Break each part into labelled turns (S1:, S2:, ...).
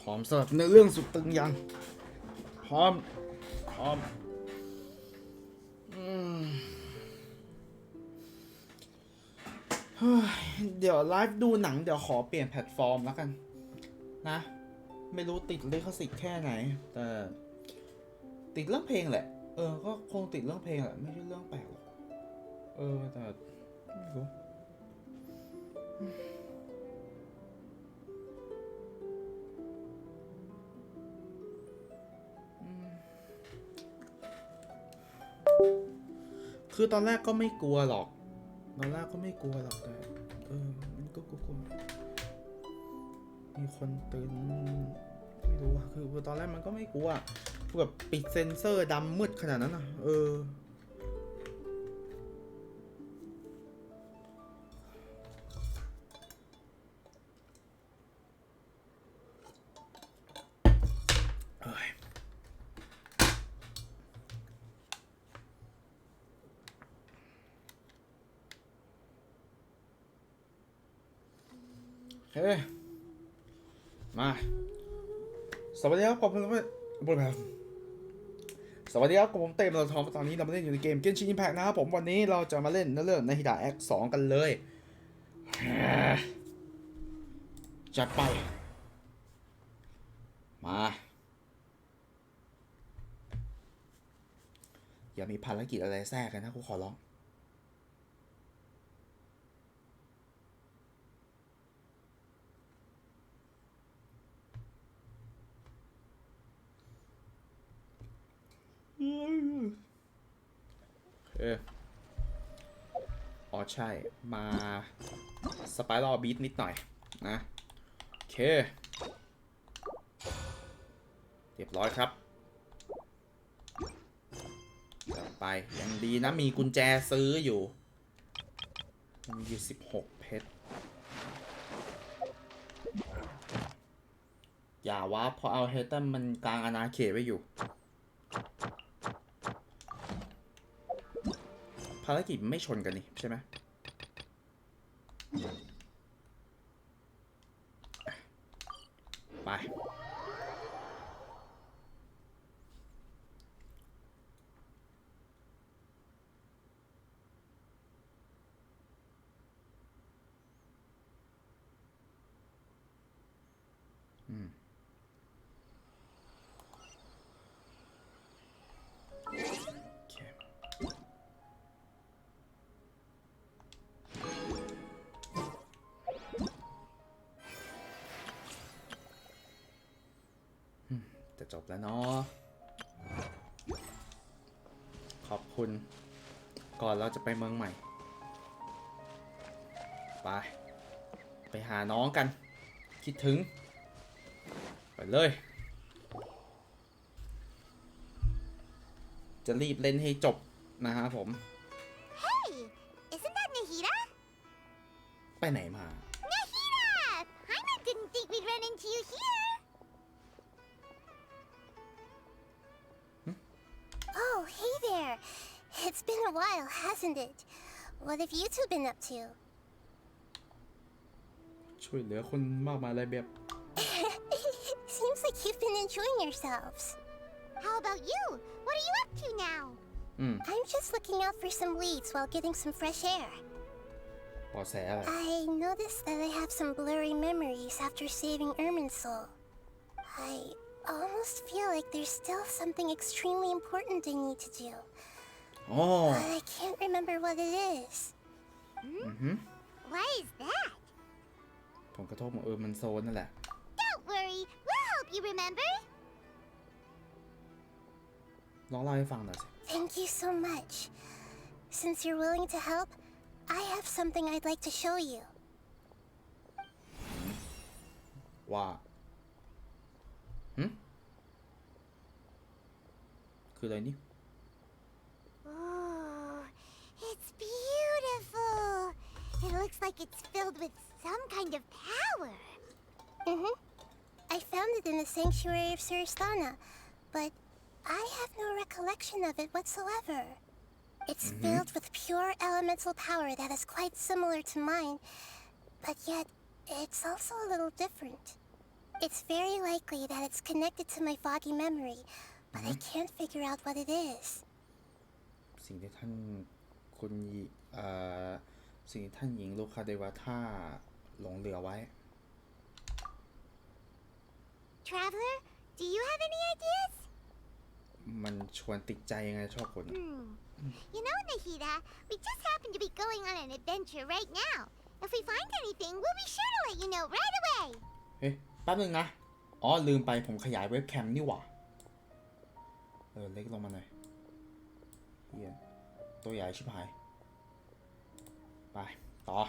S1: ร้อมสำหรับในเรื่องสุดตึงยังพร้อมเดี๋ยวไลฟ์ดูหนังเดี๋ยวขอเปลี่ยนแพลตฟอร์มแล้วกันนะไม่รู้ติดลิขสิทธิ์แค่ไหนแต่ติดเรื่องเพลงแหละก็คงติดเรื่องเพลงแหละไม่ใช่เรื่องแปลกหรอกแต่ไม่รู้คือตอนแรกก็ไม่กลัวหรอกแต่มันก็กลัวมีคนตื่นไม่รู้อะคือตอนแรกมันก็ไม่กลัวแบบปิดเซ็นเซอร์ดำมืดขนาดนั้นอะเฮ้ยมาสวัสดีครับผมสวัสดีครับผมเต้มาทอมตอนนี้เรามาเล่นอยู่ในเกม Genshin Impact นะครับผมวันนี้เราจะมาเล่นเรื่องในฮิดะแอค2กันเลยจัดไปมาอย่ามีภารกิจอะไรแทรกกันนะกูขอร้องอ๋อใช่มาสไปรัลบีทนิดหน่อยนะโอเคเรียบร้อยครับไปยังดีนะมีกุญแจซื้ออยู่มีอยู่16เพชรอย่าว่าพอเอาเฮตันมันกลางอาณาเขตไว้อยู่ภารกิจไม่ชนกันนี่ใช่ไหมไปจะจบแล้วเนาะขอบคุณก่อนเราจะไปเมืองใหม่ไปหาน้องกันคิดถึงไปเลยจะรีบเล่นให้จบนะครับผม
S2: Hey, isn't that Nahida?
S1: ไปไหนมา
S2: Nahida! Paimon didn't think we'd run into you here. Oh, hey there. It's been a while, hasn't it? What have you two been up to?
S1: ช่วยเหลือคนมากมายหลายแบบ
S2: Seems like you've been enjoying yourselves. How about you? What are you up to now? I'm just looking out for some leads while getting some fresh air.
S1: ปอแสอะไร
S2: I noticed that I have some blurry memories after saving Ermin's soul. I almost feel like there's still something extremely important I need to do. But I can't remember what it is. Why is that?
S1: ผลกระทบของมันโซนนั่นแหละ
S2: Don't worry, we'll help you remember.
S1: ลองเล่าให้ฟังหน่อยสิ
S2: Thank you so much. Since you're willing to help, I have something I'd like to show you.
S1: ว่าคืออะไรนี่
S2: Oh, it's beautiful. It looks like it's filled with some kind of power. I found it in the sanctuary of Suristana, but I have no recollection of it whatsoever. It's filled with pure elemental power that is quite similar to mine, but yet it's also a little different. It's very likely that it's connected to my foggy memory, but I can't figure out what it is.
S1: สิ่งที่ท่านคุณสิ่งที่ท่านหญิงลูคาเดวาท่าหลงเหลือไว้
S2: Traveler, do you have any ideas?
S1: มันชวนติดใจยังไงชอบคน
S2: You know, Nahida, we just happen to be going on an adventure right now. If we find anything, we'll be sure to let you know right away.
S1: เฮ้ยแป๊บนึงนะ อ๋อ ลืมไปผมขยายเว็บแคมนี่หว่า เล็กลงมาหน่อยเฮียตัวใหญ่ชิบหาย ไป ต่อ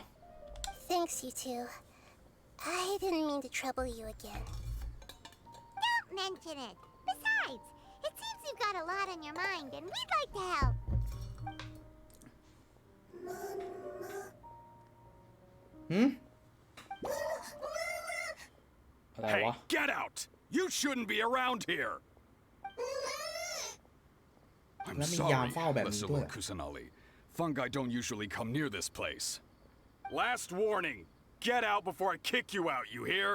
S2: Thanks, you two. I didn't mean to trouble you again. Don't mention it. Besides, it seems you've got a lot on your mind, and we'd like to help.
S1: อะไร
S3: Hey,
S1: วะ
S3: get out! You shouldn't be around here! I'm
S1: แล้วมียาม
S3: sorry,
S1: เฝ้าแบบนี้ด้วย
S3: Basilica Kusanali. Fungi don't usually come near this place. Last warning! Get out before I kick you out, you hear?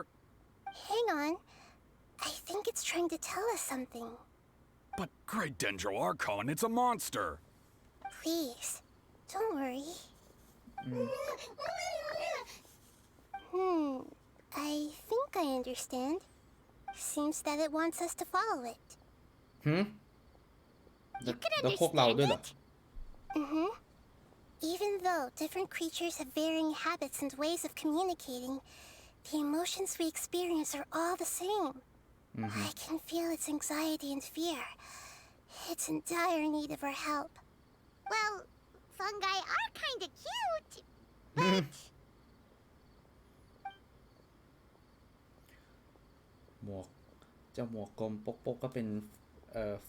S2: Hang on. I think it's trying to tell us something.
S3: But Great Dendro Archon, it's a monster!
S2: Please, don't worry. I think I understand. Seems that it wants us to follow it. You can
S1: แล้วพวกเรา
S2: understand
S1: ด้วยเหรอ
S2: it? Even though different creatures have varying habits and ways of communicating, the emotions we experience are all the same. I can feel its anxiety and fear. It's in dire need of our help. Well, fungi are kinda cute, but...
S1: หมวกเจ้าหมวกกลมปกก็เป็น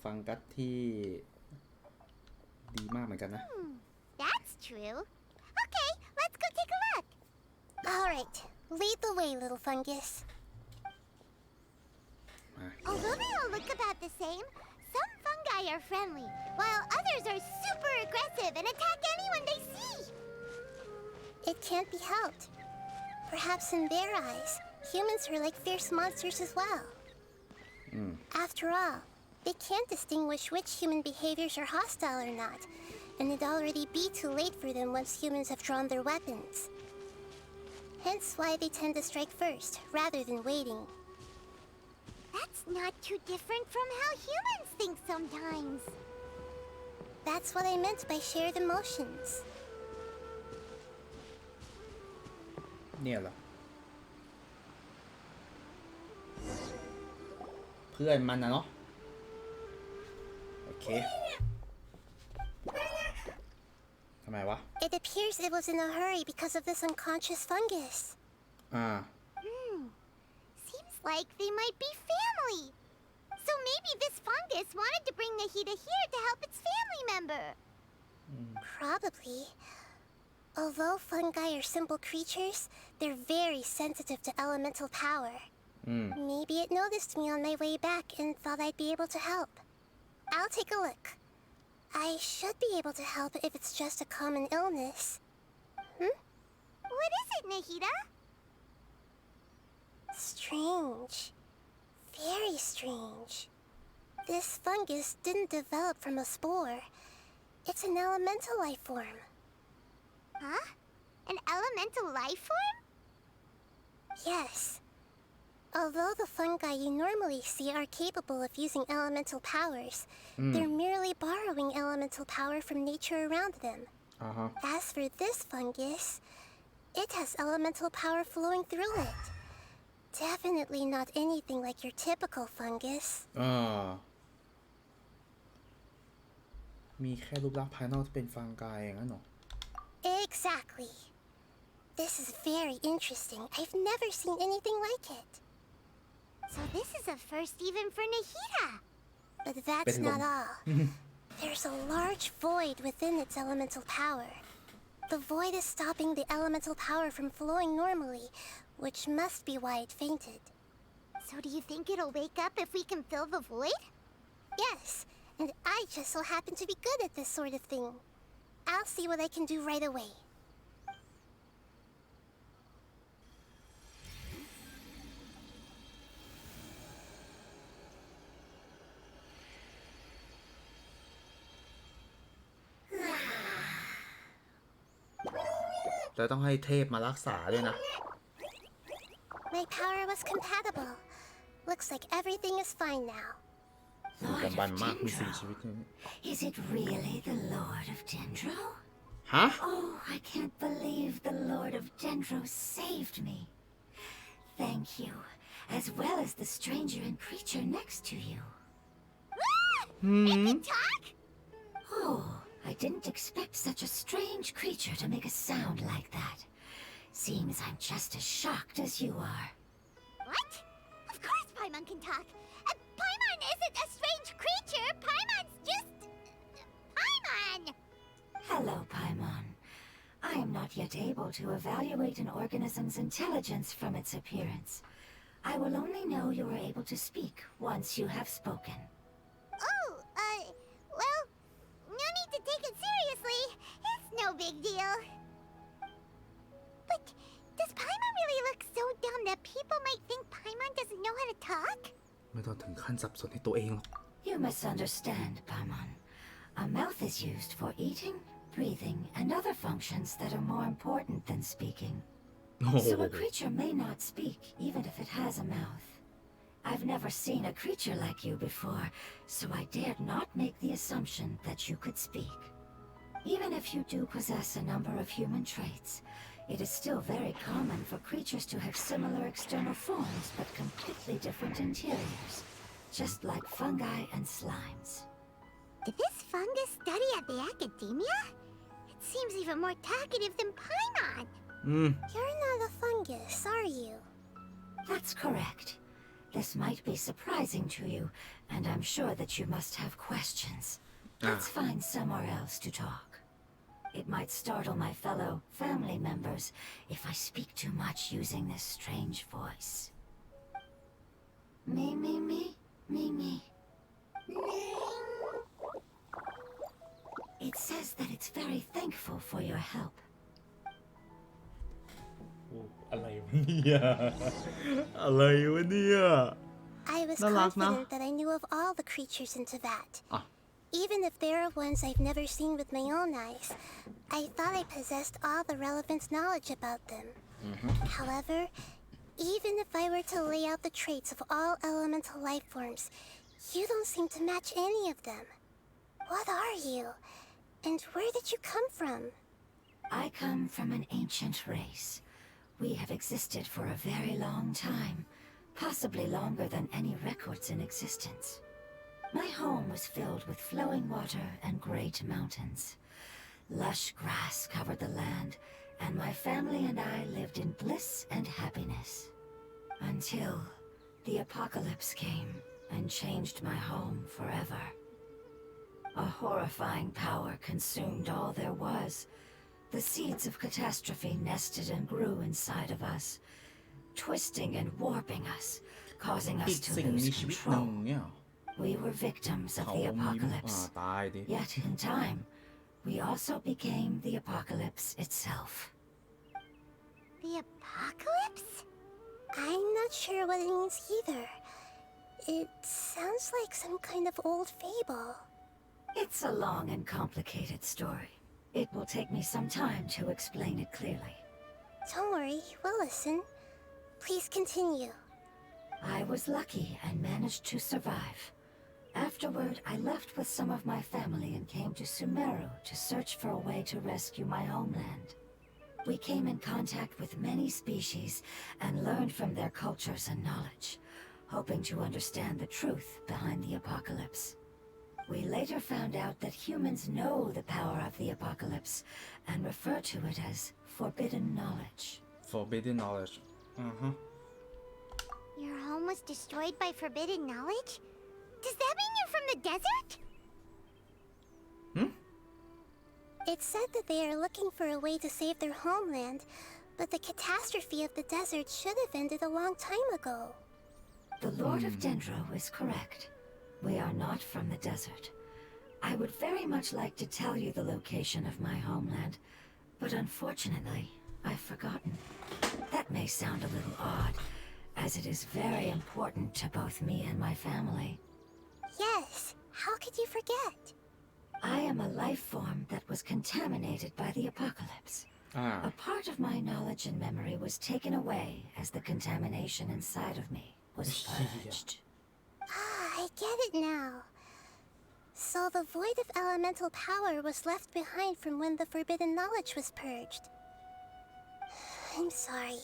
S1: ฟังกัสที่ดีมากเหมือนกันนะ
S2: That's true. Okay, let's go take a look. All right, lead the way, little fungus. Although they all look about the same, some fungi are friendly, while others are super aggressive and attack anyone they see. It can't be helped. Perhaps in their eyes, humans are like fierce monsters as well. After all, they can't distinguish which human behaviors are hostile or not, and it'd already be too late for them once humans have drawn their weapons. Hence why they tend to strike first, rather than waiting. That's not too different from how humans think sometimes. That's what I meant by shared emotions.
S1: เนี่ยเหรอ เพื่อนมันนะเนาะ โอเค ทำไมวะ
S2: It appears it was in a hurry because of this unconscious fungus. Seems like they might be family. So maybe this fungus wanted to bring Nahida here to help its family member. Probably. Although fungi are simple creatures, they're very sensitive to elemental power. Maybe it noticed me on my way back and thought I'd be able to help. I'll take a look. I should be able to help if it's just a common illness. What is it, Nahida? Strange. Very strange. This fungus didn't develop from a spore. It's an elemental life form. Huh? An elemental life form? Yes. Although the fungi you normally see are capable of using elemental powers, they're merely borrowing elemental power from nature around them. As for this fungus, it has elemental power flowing through it. Definitely not anything like your typical fungus.
S1: มีแค่รูปลักษณ์ภายนอกที่เป็นฟังกายอย่างนั้นเหรอ
S2: Exactly. This is very interesting. I've never seen anything like it. So this is a first even for Nahida. But that's not all. There's a large void within its elemental power. The void is stopping the elemental power from flowing normally, which must be why it fainted. So do you think it'll wake up if we can fill the void? Yes, and I just so happen to be good at this sort of thing. I'll see what I can do right away.
S1: แต่ต้องให้เทพมารักษาด้วยนะ
S2: My power was compatible. Looks like everything is fine now.
S1: มีกำบันมากมีสิ่งชีวิตนี่
S4: Is it really the Lord of Dendro?
S1: ฮะ
S4: Oh, I can't believe the Lord of Dendro saved me. Thank you, as well as the stranger and creature next to you.
S2: It can talk?
S4: Oh, I didn't expect such a strange creature to make a sound like that. Seems I'm just as shocked as you are.
S2: What? Of course Paimon can talk. Paimon isn't a strange creature. Paimon's just... Paimon!
S4: Hello, Paimon. I am not yet able to evaluate an organism's intelligence from its appearance. I will only know you are able to speak once you have spoken.
S2: Oh, well, no need to take it seriously. It's no big deal. But does Paimon really look so dumb that people might think Paimon doesn't know how to talk?
S1: ไม่ต้องถึงขั้นสับสนในตัวเองหรอก
S4: You misunderstand, Paimon. A mouth is used for eating, breathing, and other functions that are more important than speaking.
S1: โอ้โห
S4: So a creature may not speak, even if it has a mouth. I've never seen a creature like you before, so I dared not make the assumption that you could speak. Even if you do possess a number of human traits, it is still very common for creatures to have similar external forms but completely different interiors, just like fungi and slimes.
S2: Did this fungus study at the academia? It seems even more talkative than Paimon.
S1: อืม
S2: You're not a fungus, are you?
S4: That's correct. This might be surprising to you, and I'm sure that you must have questions. Let's find somewhere else to talk. It might startle my fellow family members if I speak too much using this strange voice. Me, me, me, me, me. It says that it's very thankful for your help.
S1: อะไรวะเนี่ย อะไรวะเนี่ย
S2: I was
S1: Nah, nah.
S2: confident that I knew of all the creatures in Tibet.
S1: Ah.
S2: Even if there are ones I've never seen with my own eyes, I thought I possessed all the relevant knowledge about them. However, even if I were to lay out the traits of all elemental life forms, you don't seem to match any of them. What are you? And where did you come from?
S4: I come from an ancient race. We have existed for a very long time, possibly longer than any records in existence. My home was filled with flowing water and great mountains. Lush grass covered the land, and my family and I lived in bliss and happiness. Until the apocalypse came and changed my home forever. A horrifying power consumed all there was. The seeds of catastrophe nested and grew inside of us, twisting and warping us, causing
S1: อี
S4: us
S1: ก
S4: to
S1: สิ่งมี
S4: lose
S1: ชีวิตหนึ่ง
S4: control.
S1: เนี่ย
S4: We were victims of
S1: เขา
S4: the
S1: มี
S4: apocalypse.
S1: ตายดิ
S4: Yet in time, we also became the apocalypse itself.
S2: The apocalypse? I'm not sure what it means either. It sounds like some kind of old fable.
S4: It's a long and complicated story. It will take me some time to explain it clearly.
S2: Don't worry, we'll listen. Please continue.
S4: I was lucky and managed to survive. Afterward, I left with some of my family and came to Sumeru to search for a way to rescue my homeland. We came in contact with many species and learned from their cultures and knowledge, hoping to understand the truth behind the apocalypse. We later found out that humans know the power of the apocalypse and refer to it as forbidden knowledge.
S1: forbidden knowledge อือฮะ
S2: Your home was destroyed by forbidden knowledge? Does that mean you're from the desert? It said that they are looking for a way to save their homeland, but the catastrophe of the desert should have ended a long time ago.
S4: The Lord of Dendro is correct. We are not from the desert. I would very much like to tell you the location of my homeland, but unfortunately, I've forgotten. That may sound a little odd, as it is very important to both me and my family.
S2: Yes, how could you forget?
S4: I am a life form that was contaminated by the apocalypse. A part of my knowledge and memory was taken away as the contamination inside of me was purged.
S2: I get it now. So the void of elemental power was left behind from when the forbidden knowledge was purged. I'm sorry.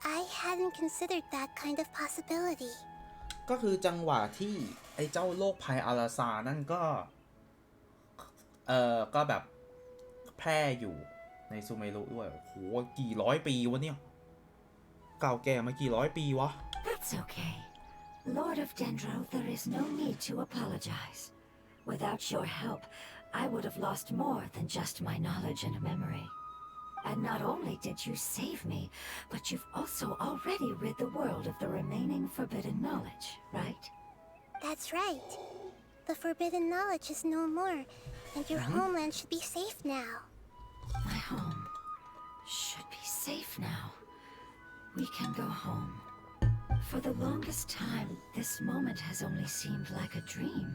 S2: I hadn't considered that kind of possibility.
S1: ก็คือจังหวะที่ไอ้เจ้าโรคภัยอาราซานั่นก็ก็แบบแพร่อยู่ในซูเมรุด้วยโหกี่ร้อยปีวะเนี่ยเก่าแก่มากี่ร้อยปีวะ
S4: That's okay. Lord of Dendro, there is no need to apologize. Without your help, I would have lost more than just my knowledge and memory. And not only did you save me, but you've also already rid the world of the remaining forbidden knowledge, right?
S2: That's right. The forbidden knowledge is no more, and your homeland should be safe now.
S4: My home should be safe now. We can go home. For the longest time, this moment has only seemed like a dream.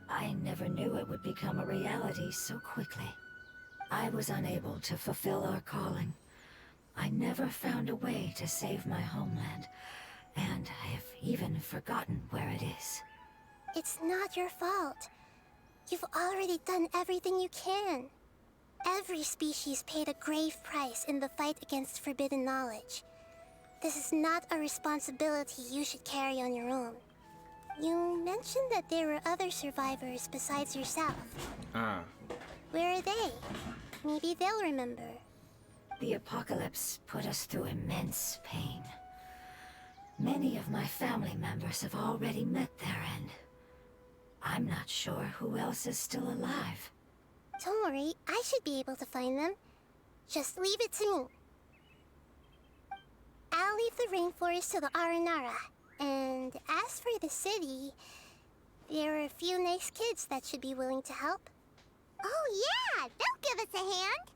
S4: I never knew it would become a reality so quickly. I was unable to fulfill our calling. I never found a way to save my homeland, and I have even forgotten where it is.
S2: It's not your fault. You've already done everything you can. Every species paid a grave price in the fight against forbidden knowledge. This is not a responsibility you should carry on your own. You mentioned that there were other survivors besides yourself. Where are they? Maybe they'll remember.
S4: The apocalypse put us through immense pain. Many of my family members have already met their end. I'm not sure who else is still alive.
S2: Don't worry, I should be able to find them. Just leave it to me. I'll leave the rainforest to the Aranara. And as for the city, there are a few nice kids that should be willing to help. Oh yeah, they'll give us a hand.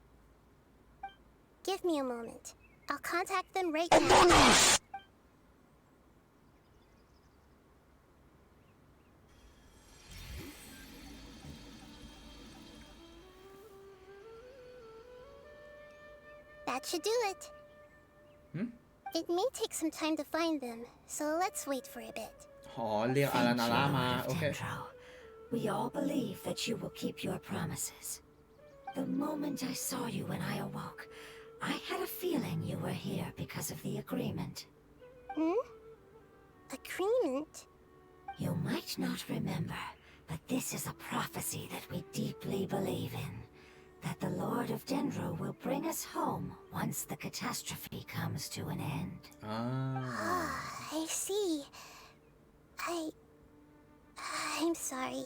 S2: Give me a moment. I'll contact them right now. That should do it. It may take some time to find them, so let's wait for a bit.
S1: อ๋อเรียกอารานารามา
S4: Lord of
S1: โอเค
S4: Dendro. We all believe that you will keep your promises. The moment I saw you when I awoke, I had a feeling you were here because of the agreement.
S2: Agreement?
S4: You might not remember, but this is a prophecy that we deeply believe in. That the Lord of Dendro will bring us home once the catastrophe comes to an end.
S2: I see. I'm sorry.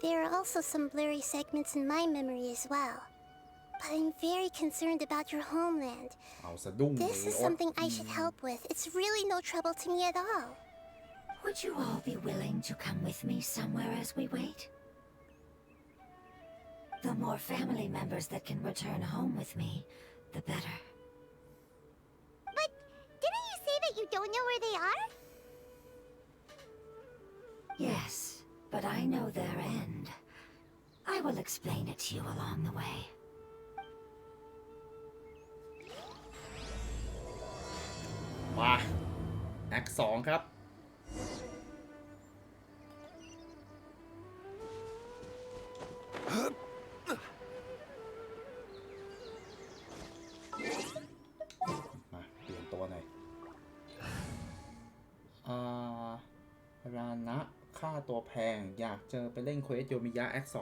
S2: There are also some blurry segments in my memory as well. But I'm very concerned about your homeland.
S1: เอาสะดุ้งเลย
S2: This is something I should help with. It's really no trouble to me at all.
S4: Would you all be willing to come with me somewhere as we wait? The more family members that can return home with me, the better.
S2: But didn't you say that you don't know where they are?
S4: Yes, but I know their end. I will explain it to you along the way.
S1: มาแอค2ครับ มาเปลี่ยนตัวหน่อยรานะค่าตัวแพงอยากเจอไปเล่นเควสโยมิยะแอค2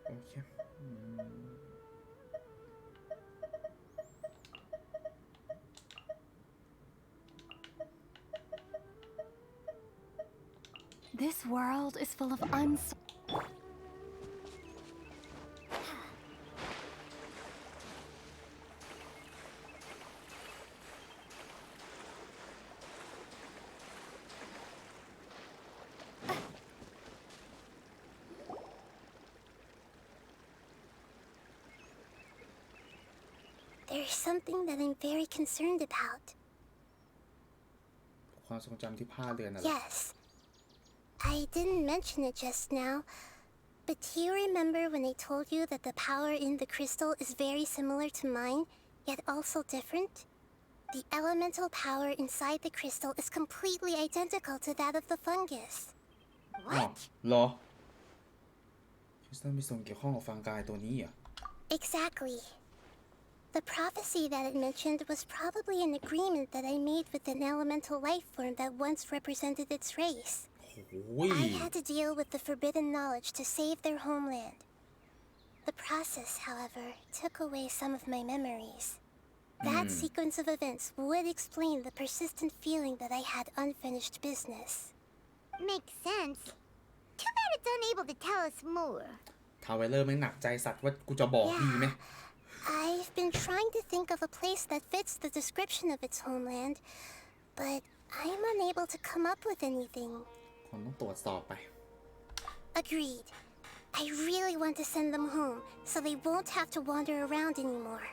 S1: โอเค
S5: This world is full of
S2: There's something that I'm very concerned about.
S1: ความทรงจำที่พลาดเรือนอะไร
S2: Yes. I didn't mention it just now, But do you remember when I told you that the power in the crystal is very similar to mine, yet also different? The elemental power inside the crystal is completely identical to that of the fungus.
S1: อ้าวเหรอคริสตัลมีส่วนเกี่ยวข้องกับฟังกายตัวนี้เหรอ
S2: Exactly. The prophecy that it mentioned was probably an agreement that I made with an elemental life form that once represented its race.
S1: โอ้ย
S2: I had to deal with the forbidden knowledge to save their homeland. The process, however, took away some of my memories. That sequence of events would explain the persistent feeling that I had unfinished business.
S6: Makes sense. Too bad it's unable to tell us more.
S1: ทาวเวลเลอร์ไม่หนักใจสัตว์ว่ากูจะบอกดีไหม
S2: I've been trying to think of a place that fits the description of its homeland, but I'm unable to come up with anything.
S1: คนต้องตรวจสอบไป
S2: Agreed. I really want to send them home so they won't have to wander around anymore.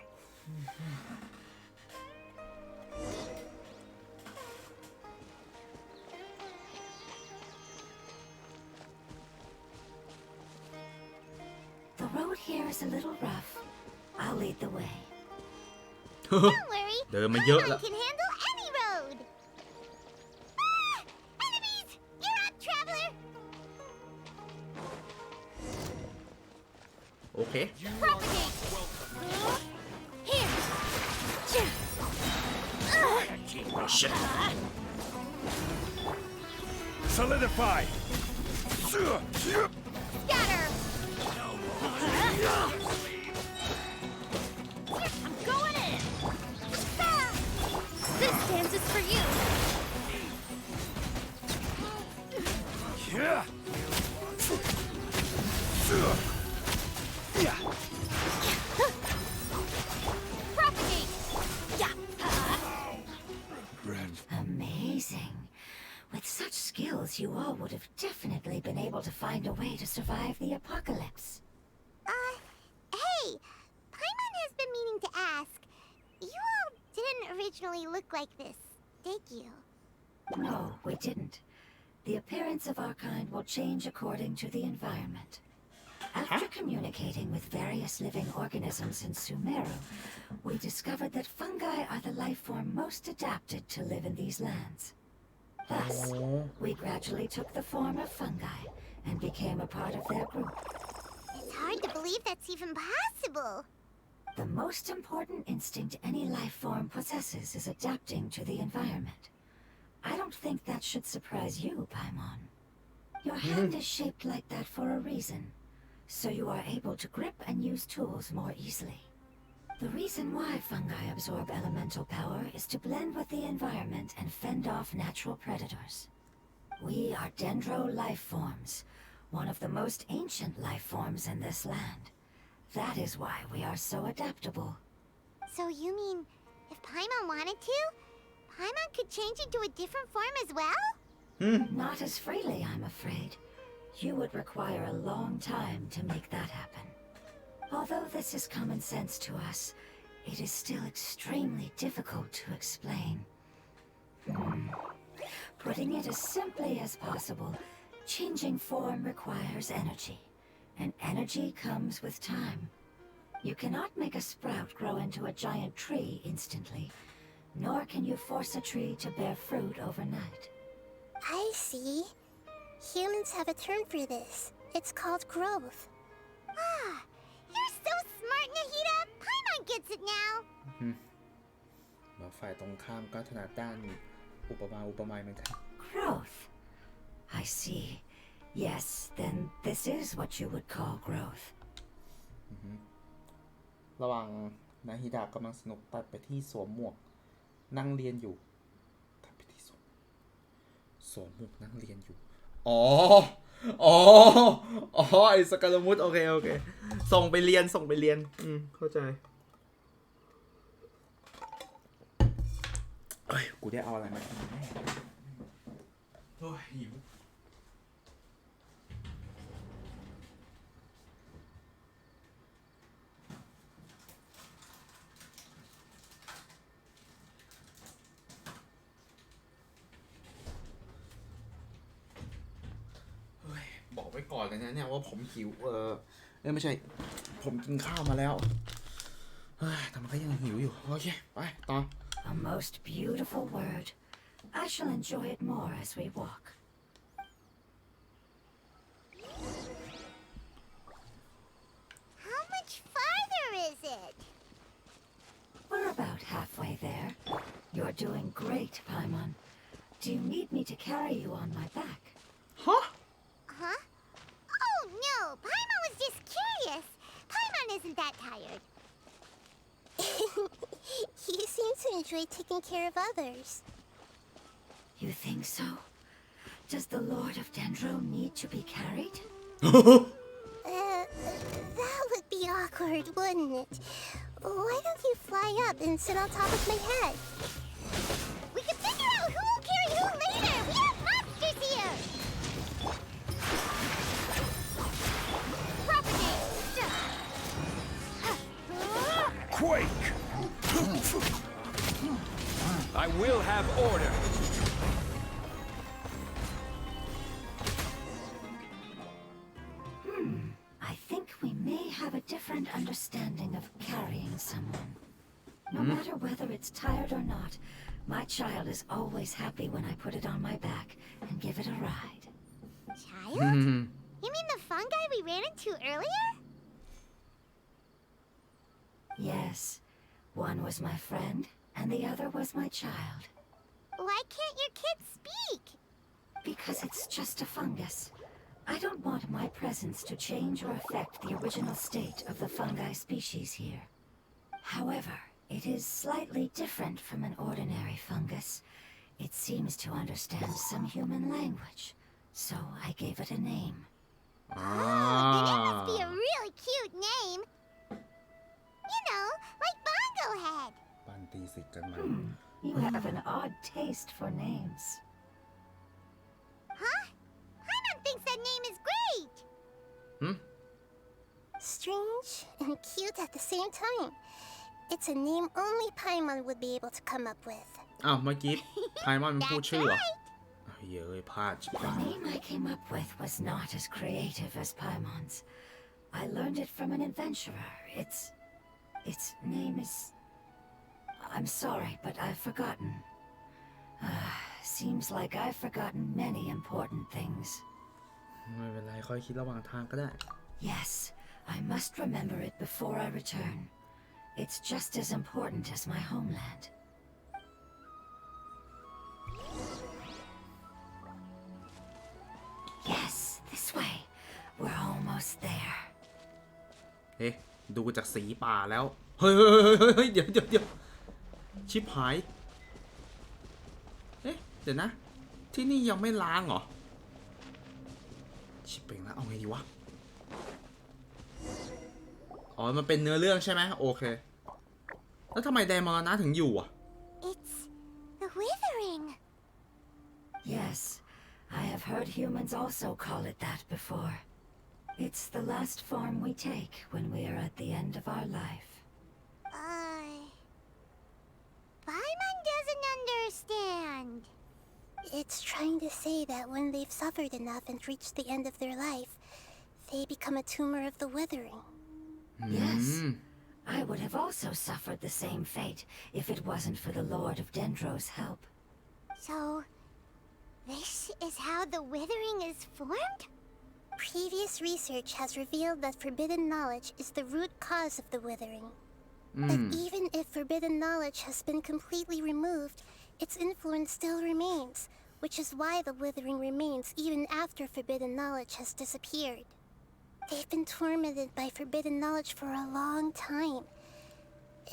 S4: The road here is a little rough. I'll lead the way.
S6: Don't worry.
S1: เดินมาเยอะ
S6: Paimon
S1: แล้ว
S6: can handle any road. Ah! Enemies! You're up, traveler.
S1: โอเค
S6: Propagate. Here.
S3: Solidify!
S6: Scatter. I'm going in. This dance is for you.
S3: Yeah!
S6: Propagate.
S4: Amazing. With such skills, you all would have definitely been able to find a way to survive the apocalypse.
S6: Hey, Paimon has been meaning to ask. You all didn't originally look like this, did you?
S4: No, we didn't. The appearance of our kind will change according to the environment. After communicating with various living organisms in Sumeru, we discovered that fungi are the life form most adapted to live in these lands. Thus, we gradually took the form of fungi and became a part of their group.
S6: It's hard to believe that's even possible.
S4: The most important instinct any life form possesses is adapting to the environment. I don't think that should surprise you, Paimon. Your hand is shaped like that for a reason, so you are able to grip and use tools more easily. The reason why fungi absorb elemental power is to blend with the environment and fend off natural predators. We are dendro life forms, one of the most ancient life forms in this land. That is why we are so adaptable.
S6: So you mean, if Paimon wanted to, Paimon could change into a different form as well?
S4: Not as freely, I'm afraid. You would require a long time to make that happen. Although this is common sense to us, it is still extremely difficult to explain. Putting it as simply as possible, changing form requires energy, and energy comes with time. You cannot make a sprout grow into a giant tree instantly, nor can you force a tree to bear fruit overnight.
S2: I see. Humans have a term for this. It's called growth.
S6: Ah, you're so smart, Nahida! Paimon gets it now!
S1: แล้วฝ่ายตรงข้ามก็ถนัดด้านอุปมาเหมือนกัน
S4: Growth. I see. Yes, then this is what you would call growth.
S1: ระหว่างนาฮิดะกำลังสนุกตัดไปที่สวมหมวกนั่งเรียนอยู่ตัดไปที่สวมหมวกนั่งเรียนอยู่อ๋อไอ้สกาลมุดโอเคส่งไปเรียนเข้าใจเอ้ยกูได้เอาอะไรมากินแน่โอ้ยหิวบอกไว้ก่อน ก่อนเลยนะเนี่ยว่าผมหิวไม่ใช่ผมกินข้าวมาแล้วเฮ้ยแต่มันก็ยังหิวอยู่โอเคไปต่อ
S4: A most beautiful word. I shall enjoy it more as we walk.
S6: How much farther is it?
S4: We're about halfway there. You're doing great, Paimon. Do you need me to carry you on my back?
S1: ฮะ
S6: Huh? Oh no, Paimon was just curious. Paimon isn't that tired.
S2: You seem to enjoy taking care of others.
S4: You think so? Does the Lord of Dendro need to be carried?
S2: That would be awkward, wouldn't it? Why don't you fly up and sit on top of my head?
S6: We can figure out who will carry who later. We have monsters here. Propagate.
S3: Quake! I will have order.
S4: I think we may have a different understanding of carrying someone. No matter whether it's tired or not, my child is always happy when I put it on my back and give it a ride.
S6: Child? You mean the fungi we ran into earlier?
S4: Yes, one was my friend, and the other was my child.
S6: Why can't your kid speak?
S4: Because it's just a fungus. I don't want my presence to change or affect the original state of the fungi species here. However, it is slightly different from an ordinary fungus. It seems to understand some human language, so I gave it a name.
S6: Oh, then it must be a really cute name. You know, like Bongo Head.
S1: ปันตีสิกันมา
S4: You have an odd taste for names.
S6: Huh? Paimon thinks that name is great.
S2: Strange and cute at the same time. It's a name only Paimon would be able to come up with.
S1: อ้าวเมื่อกี้ไพมอนมันพูด
S6: That's
S1: ชื่อเหรอ
S6: right.
S1: อ้าวเยอะพลาดชิบ
S4: The
S1: หาย
S4: name I came up with was not as creative as Paimon's. I learned it from an adventurer. Its name is... I'm sorry, but I've forgotten. Seems like I've forgotten many important things.
S1: ไม่เป็นไรค่อยคิดระหว่างทางก็ได้
S4: Yes, I must remember it before I return. It's just as important as my homeland. Yes, this way. We're almost there.
S1: เฮ้ดูจากสีป่าแล้ว เฮ้ยเดี๋ยวชิบหาย เดี๋ยวนะ ที่นี่ยังไม่ล้างเหรอ ชิบเป่งแล้วเอาไงดีวะ อ๋อ มันเป็นเนื้อเรื่องใช่ไหมโอเค แล้วทำไมแดนมรณะถึงอยู่อ่ะ
S6: It's the withering.
S4: Yes, I have heard humans also call it that before. It's the last form we take when we are at the end of our life.
S6: Paimon doesn't understand.
S2: It's trying to say that when they've suffered enough and reached the end of their life, they become a tumor of the withering.
S4: Yes, I would have also suffered the same fate if it wasn't for the Lord of Dendro's help.
S6: So, this is how the withering is formed?
S2: Previous research has revealed that forbidden knowledge is the root cause of the withering. But even if forbidden knowledge has been completely removed, its influence still remains, which is why the withering remains even after forbidden knowledge has disappeared. They've been tormented by forbidden knowledge for a long time.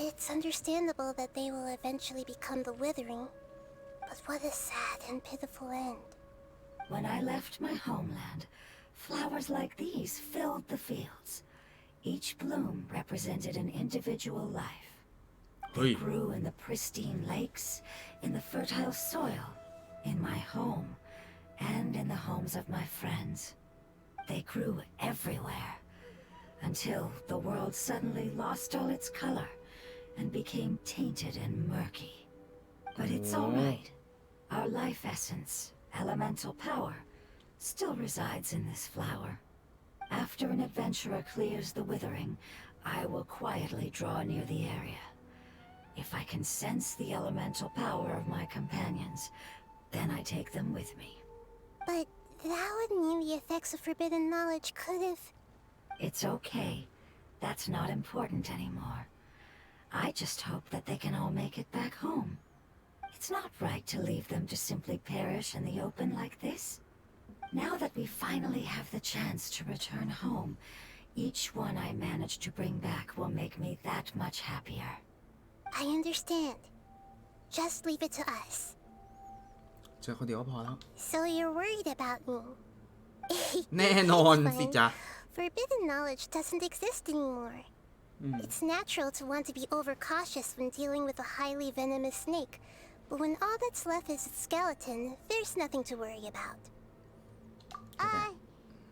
S2: It's understandable that they will eventually become the withering, but what a sad and pitiful end.
S4: When I left my homeland, flowers like these filled the fields. Each bloom represented an individual life. They
S1: เฮ้ย
S4: grew in the pristine lakes, in the fertile soil, in my home, and in the homes of my friends. They grew everywhere, until the world suddenly lost all its color and became tainted and murky. But it's all right. Our life essence, elemental power, still resides in this flower. After an adventurer clears the withering, I will quietly draw near the area. If I can sense the elemental power of my companions, then I take them with me.
S2: But that would mean the effects of forbidden knowledge could have...
S4: It's okay. That's not important anymore. I just hope that they can all make it back home. It's not right to leave them to simply perish in the open like this. Now that we finally have the chance to return home, each one I manage to bring back will make me that much happier.
S2: I understand. Just leave it to us.
S1: เจอคนเดียวก็พอแล้ว
S2: So you're worried about me.
S1: แน่นอน
S2: It's
S1: สิ
S2: fine.
S1: จ๊ะ
S2: Forbidden knowledge doesn't exist anymore. It's natural to want to be overcautious when dealing with a highly venomous snake. But when all that's left is its skeleton, there's nothing to worry about.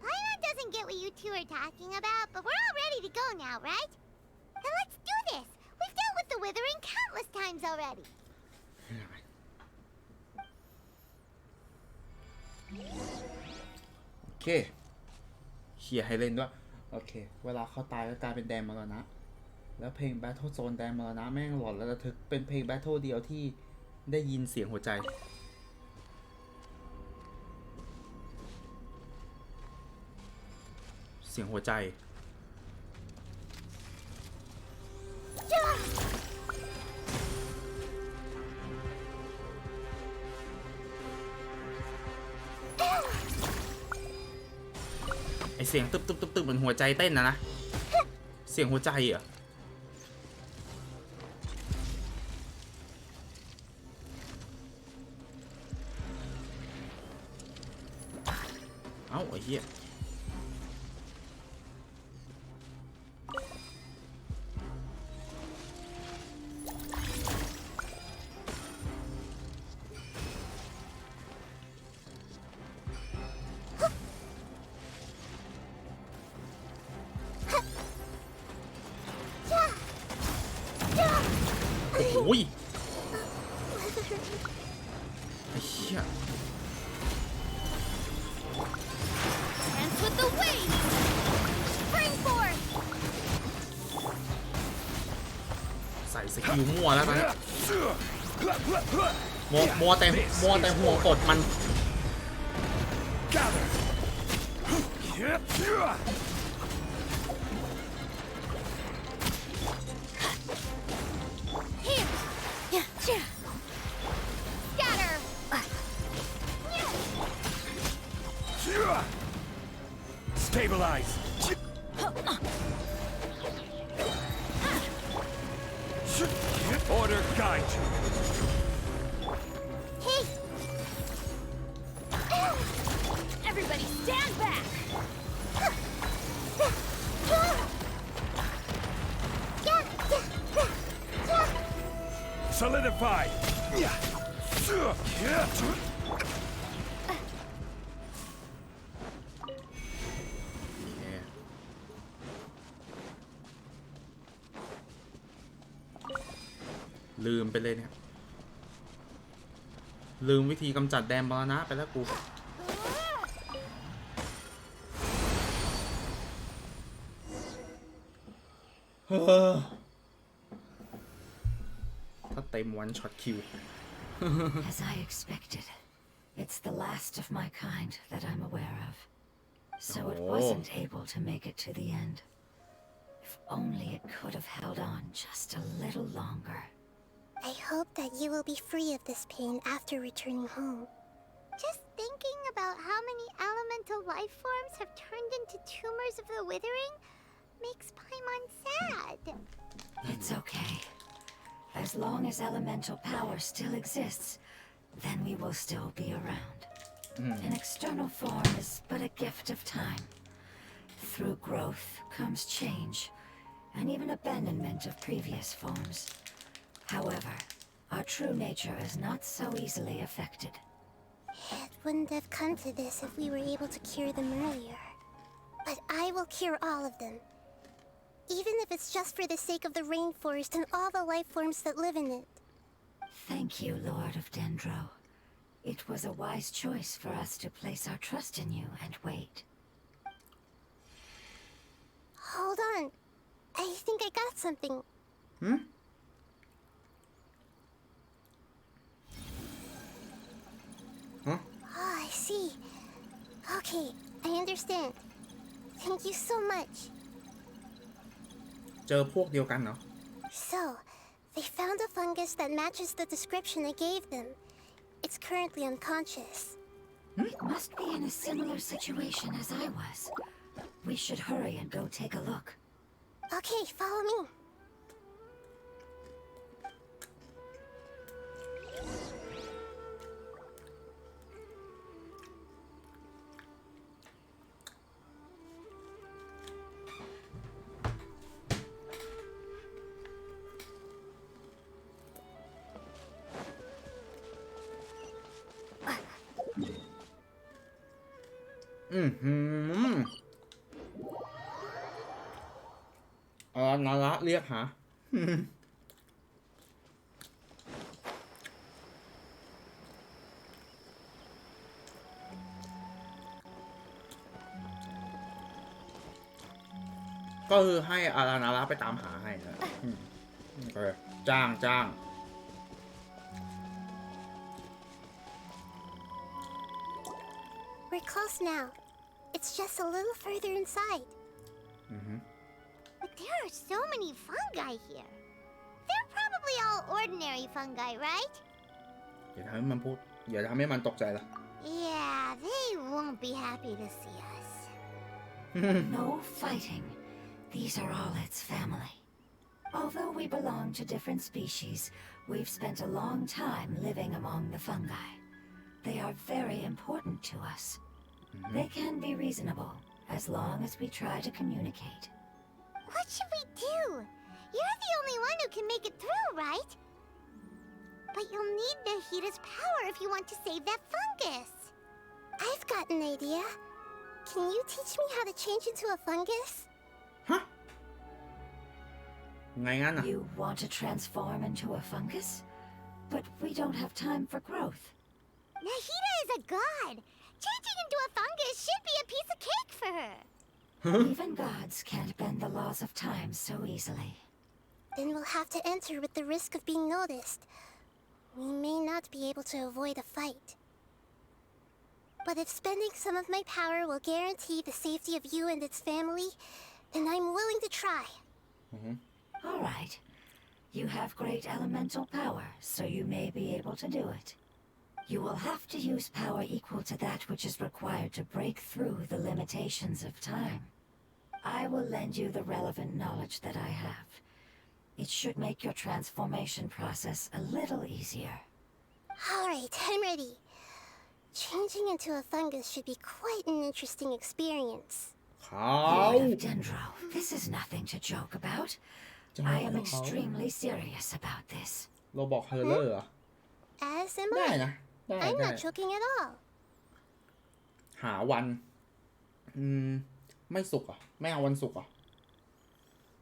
S6: Paimon doesn't get what you two are talking about, but we're all ready to go now, right? Then let's do this. We've dealt with the withering countless times already.
S1: โอเคเคลียร์ให้เล่นด้วย โอเค เวลาเขาตายก็กลายเป็นแดนมรณะ แล้วเพลง Battle Zone แดนมรณะแม่งหลอนและระทึก เป็นเพลง Battle เดียวที่ได้ยินเสียงหัวใจ เสียงหัวใจ ไอเสียงตึบตึบตึบตึบเหมือนหัวใจเต้นนะ เสียงหัวใจเหรอ เอ้าไอ้เหี้ย โอ้ยไอ้เหี้ย
S6: Dance with the waves! Spring forth!
S1: ใส่สกิลมั่วแล้วตอนนี้มัวแต่ห่วงกดมัน
S3: Gather.
S6: Here! Scatter!
S3: Stabilize. Order guide.
S6: Hey! Everybody stand back!
S3: Solidify.
S1: ลืมไปเลยเนี่ย ลืมวิธีกำจัดแดนมรณะไปแล้วกู ถ้าเต็มวันช็อตคิว
S4: As I expected, it's the last of my kind that I'm aware of. So it wasn't able to make it to the end. If only it could have held on just a little longer.
S2: I hope that you will be free of this pain after returning home.
S6: Just thinking about how many elemental life forms have turned into tumors of the withering makes Paimon sad.
S4: It's okay. As long as elemental power still exists, then we will still be around. An external form is but a gift of time. Through growth comes change, and even abandonment of previous forms. However, our true nature is not so easily affected.
S2: It wouldn't have come to this if we were able to cure them earlier. But I will cure all of them. Even if it's just for the sake of the rainforest and all the life forms that live in it.
S4: Thank you, Lord of Dendro. It was a wise choice for us to place our trust in you and wait.
S2: Hold on. I think I got something.
S1: หืม
S2: Oh, I see. Okay, I understand. Thank you so much.
S1: เจอพวกเดียวกันเนาะ
S2: So, they found a fungus that matches the description I gave them. It's currently unconscious.
S4: It must be in a similar situation as I was. We should hurry and go take a look.
S2: Okay, follow me.
S1: นาระเรียกหา ก็คือให้อารานาระไปตามหาให้นะโอเคจ้าง
S2: We're close now. It's just a little further inside.
S6: But there are so many fungi here. They're probably all ordinary fungi, right?
S1: อย่าทำให้มันพูด อย่าทำให้มันตกใจละ
S6: Yeah, they won't be happy to see us.
S4: No fighting. These are all its family. Although we belong to different species, we've spent a long time living among the fungi. They are very important to us. They can be reasonable, as long as we try to communicate.
S6: What should we do? You're the only one who can make it through, right? But you'll need Nahita's power if you want to save that fungus.
S2: I've got an idea. Can you teach me how to change into a fungus?
S1: ฮะ ไงงั้นอ่ะ
S4: You want to transform into a fungus? But we don't have time for growth.
S6: Nahita is a god. Changing into a fungus should be a piece of cake for her.
S4: Even gods can't bend the laws of time so easily.
S2: Then we'll have to enter with the risk of being noticed. We may not be able to avoid a fight. But if spending some of my power will guarantee the safety of you and its family, then I'm willing to try.
S4: All right. You have great elemental power, so you may be able to do it. You will have to use power equal to that which is required to break through the limitations of time. I will lend you the relevant knowledge that I have. It should make your transformation process a little easier.
S2: All right, I'm ready. Changing into a fungus should be quite an interesting experience.
S1: เขา
S4: Lord of Dendro, this is nothing to joke about. I am extremely serious about this.
S1: โรบอกเฮอร์เลอร์เหรอ
S2: As am
S1: ได้
S2: I.
S1: นะ ได้
S2: I'm
S1: ได้
S2: not joking at all.
S1: หาวัน ไม่สุกอ่ะ ไม่เอาวันสุกอ่ะ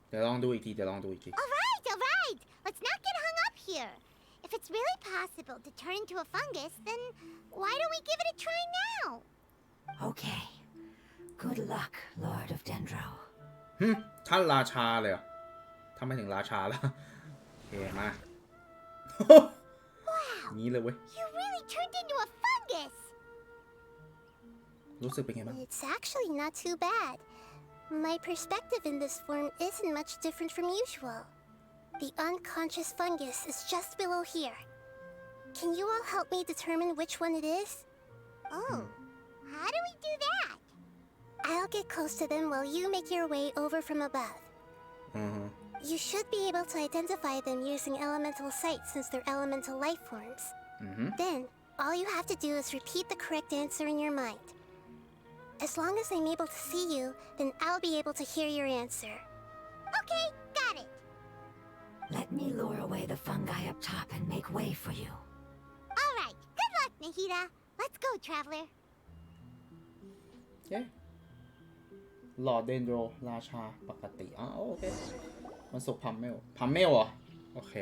S1: เดี๋ยวลองดูอีกที
S6: All right. Let's not get hung up here. If it's really possible to turn into a fungus, then why don't we give it a try now?
S4: Okay. Good luck, Lord of Dendro.
S1: ท่านราชาเลยเหรอทำไมถึงราชาล่ะ โอเค มา นี้เลยเว้ย
S6: You really turned into a fungus.
S1: รู้สึกเป็นไงบ้าง
S2: It's actually not too bad. My perspective in this form isn't much different from usual. The unconscious fungus is just below here. Can you all help me determine which one it is?
S6: Oh, how do we do that?
S2: I'll get close to them while you make your way over from above.
S1: อือฮึ
S2: You should be able to identify them using elemental sight since they're elemental life forms.
S1: อือฮึ
S2: Then, all you have to do is repeat the correct answer in your mind. As long as I'm able to see you, then I'll be able to hear your answer.
S6: Okay, got it.
S4: Let me lure away the fungi up top and make way for you.
S6: All right, good luck, Nahita. Let's go, traveler.
S1: เย้หลอดเดนโรราชาปกติอ๋อโอเคมันสุกพัมเมลเหรอ โอเค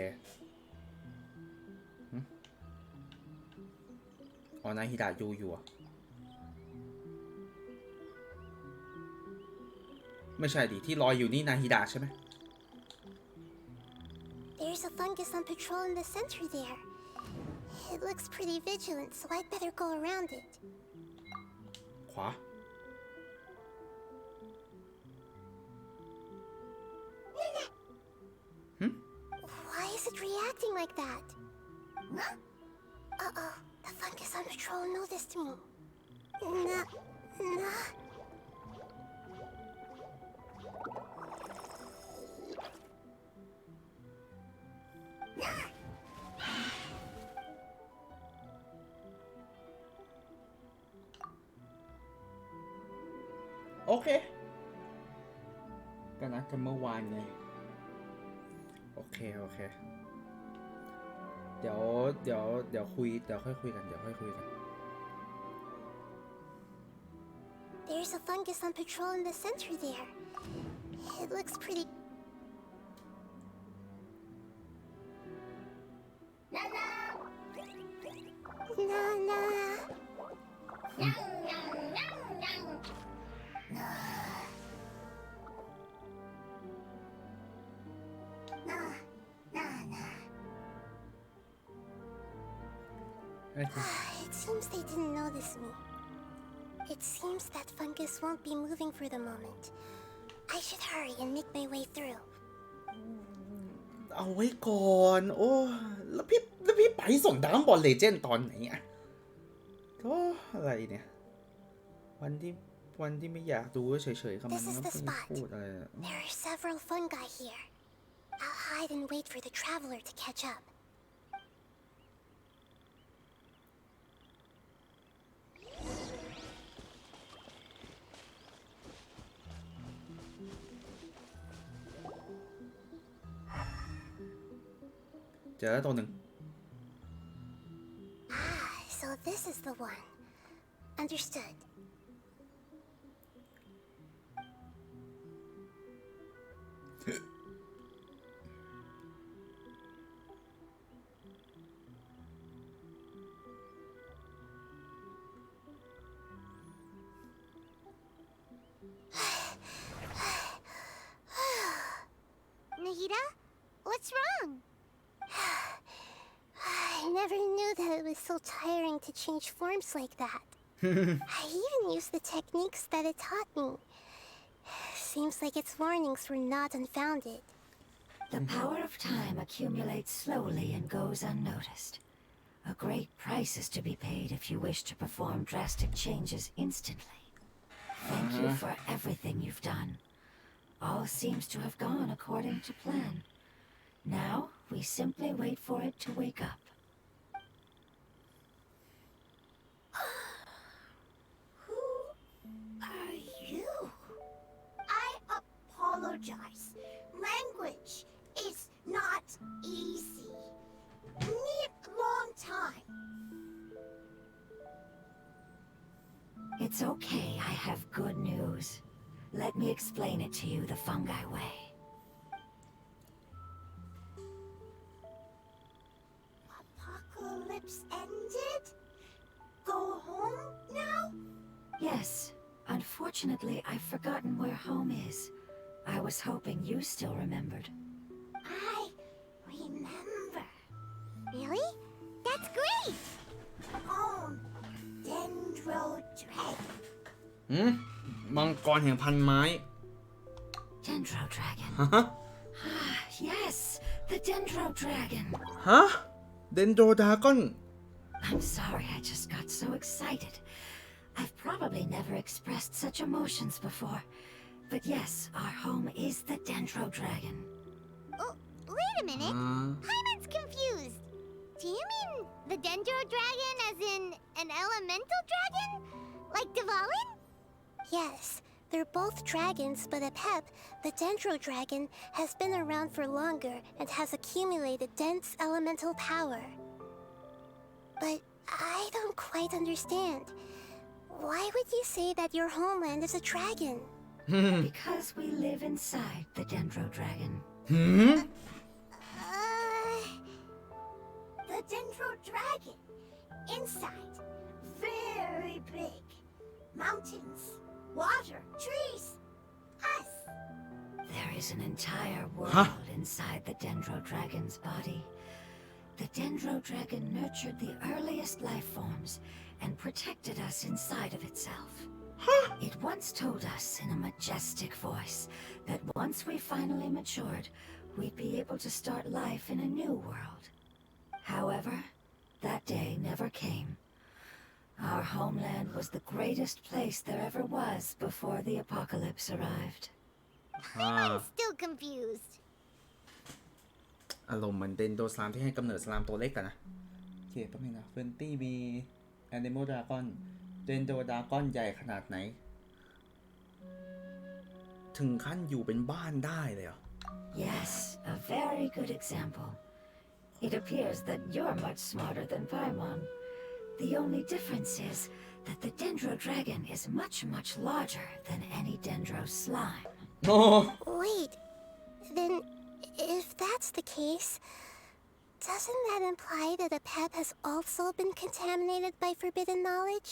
S1: อ๋อนายฮิดะยูอยู่อ่ะ ไม่ใช่ดิที่ลอยอยู่นี่นาฮิดะใช่ไหม
S2: There's a fungus on patrol in the center there. It looks pretty vigilant, so I'd better go around it.
S1: ขวา
S2: Why is it reacting like that? Uh-oh, the fungus on patrol noticed me. Nah.
S1: โอเคก็นัดกันเมื่อวานไงโอเคเดี๋ยวค่อยคุยกัน
S2: There's a fungus on patrol in the center there. It looks pretty... It seems they didn't notice me. It seems that fungus won't be moving for the moment. I should hurry and make my way through.
S1: เอาไว้ก่อนโอ้แล้วพี่ไปส่งดามบอลเลเจนด์ตอนไหนอะโธ่อะไรเนี่ยวันที่ไม่อยากดูเฉยๆกับมัน
S2: This is
S1: ก็
S2: the
S1: ไม่
S2: spot.
S1: พูดอะไรอะ
S2: There are several fungi here. I'll hide and wait for the traveler to catch up. เจอแล้วตัวหนึ่ง So this is the one. Understood.
S6: Nahida, what's wrong?
S2: I never knew that it was so tiring to change forms like that. I even used the techniques that it taught me. Seems like its warnings were not unfounded.
S4: The power of time accumulates slowly and goes unnoticed. A great price is to be paid if you wish to perform drastic changes instantly. Thank you for everything you've done. All seems to have gone according to plan. Now, we simply wait for it to wake up.
S2: Who are you? I apologize. Language is not easy. Need long time.
S4: It's okay, I have good news. Let me explain it to you the fungi way.
S2: Apocalypse ended? Go home now?
S4: Yes, unfortunately, I've forgotten where home is. I was hoping you still remembered.
S2: I remember.
S6: Really? That's great!
S2: Home. Dendro Dragon.
S1: มังกรแห่งพันไม้
S4: Dendro Dragon.
S1: ฮะ
S4: Ah, yes, the Dendro Dragon.
S1: ฮะเดนโดดากอน
S4: I'm sorry, I just got so excited. I've probably never expressed such emotions before. But yes, our home is the Dendro Dragon.
S6: Oh, wait a minute. Paimon's confused. Do you mean the Dendro Dragon as in an elemental dragon? Like Dvalin?
S2: Yes, they're both dragons, but Apep, the Dendro Dragon, has been around for longer and has accumulated dense elemental power. But I don't quite understand. Why would you say that your homeland is a dragon?
S4: Because we live inside the Dendro Dragon.
S2: The Dendro Dragon. Inside. Very big. Mountains. Water. Trees. Us.
S4: There is an entire world inside the Dendro Dragon's body. The Dendro Dragon nurtured the earliest life forms and protected us inside of itself. It once told us in a majestic voice that once we finally matured, we'd be able to start life in a new world. However, that day never came. Our homeland was the greatest place there ever was before the apocalypse arrived.
S6: I'm still confused.
S1: อารมณ์เหมือนเดนโดสลามที่ให้กำเนิดสลามตัวเล็กกันนะโอเคแป๊บนึงนะเฟนตี้มีแอนิมอลดราก้อนเดนโดดราก้อนใหญ่ขนาดไหนถึงขั้นอยู่เป็นบ้านได้เลยเหรอ
S4: Yes, a very good example. It appears that you're much smarter than Paimon. The only difference is that the Dendro Dragon is much, much larger than any Dendro slime.
S1: โอ้
S2: Wait, then if that's the case, doesn't that imply that the pep has also been contaminated by forbidden knowledge?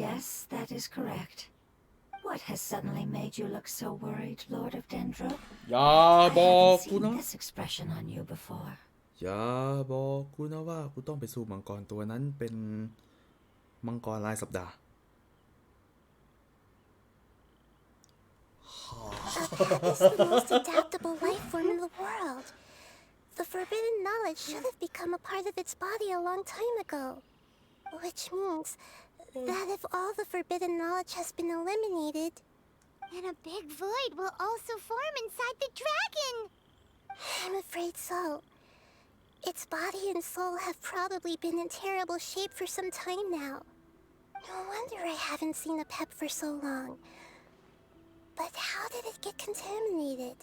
S4: Yes, that is correct. What has suddenly made you look so worried, Lord of Dendro?
S1: อย่า
S4: I
S1: บอก
S4: haven't
S1: กู
S4: seen
S1: นะ
S4: this expression on you before.
S1: อย่าบอกกูนะว่ากูต้องไปสู้มังกรตัวนั้นเป็นมังกรรายสัปดาห์
S2: Pep is the most adaptable life form in the world. The forbidden knowledge should have become a part of its body a long time ago. Which means that if all the forbidden knowledge has been eliminated,
S6: And a big void will also form inside the dragon.
S2: I'm afraid so. Its body and soul have probably been in terrible shape for some time now. No wonder I haven't seen a pep for so long. But how did it get contaminated?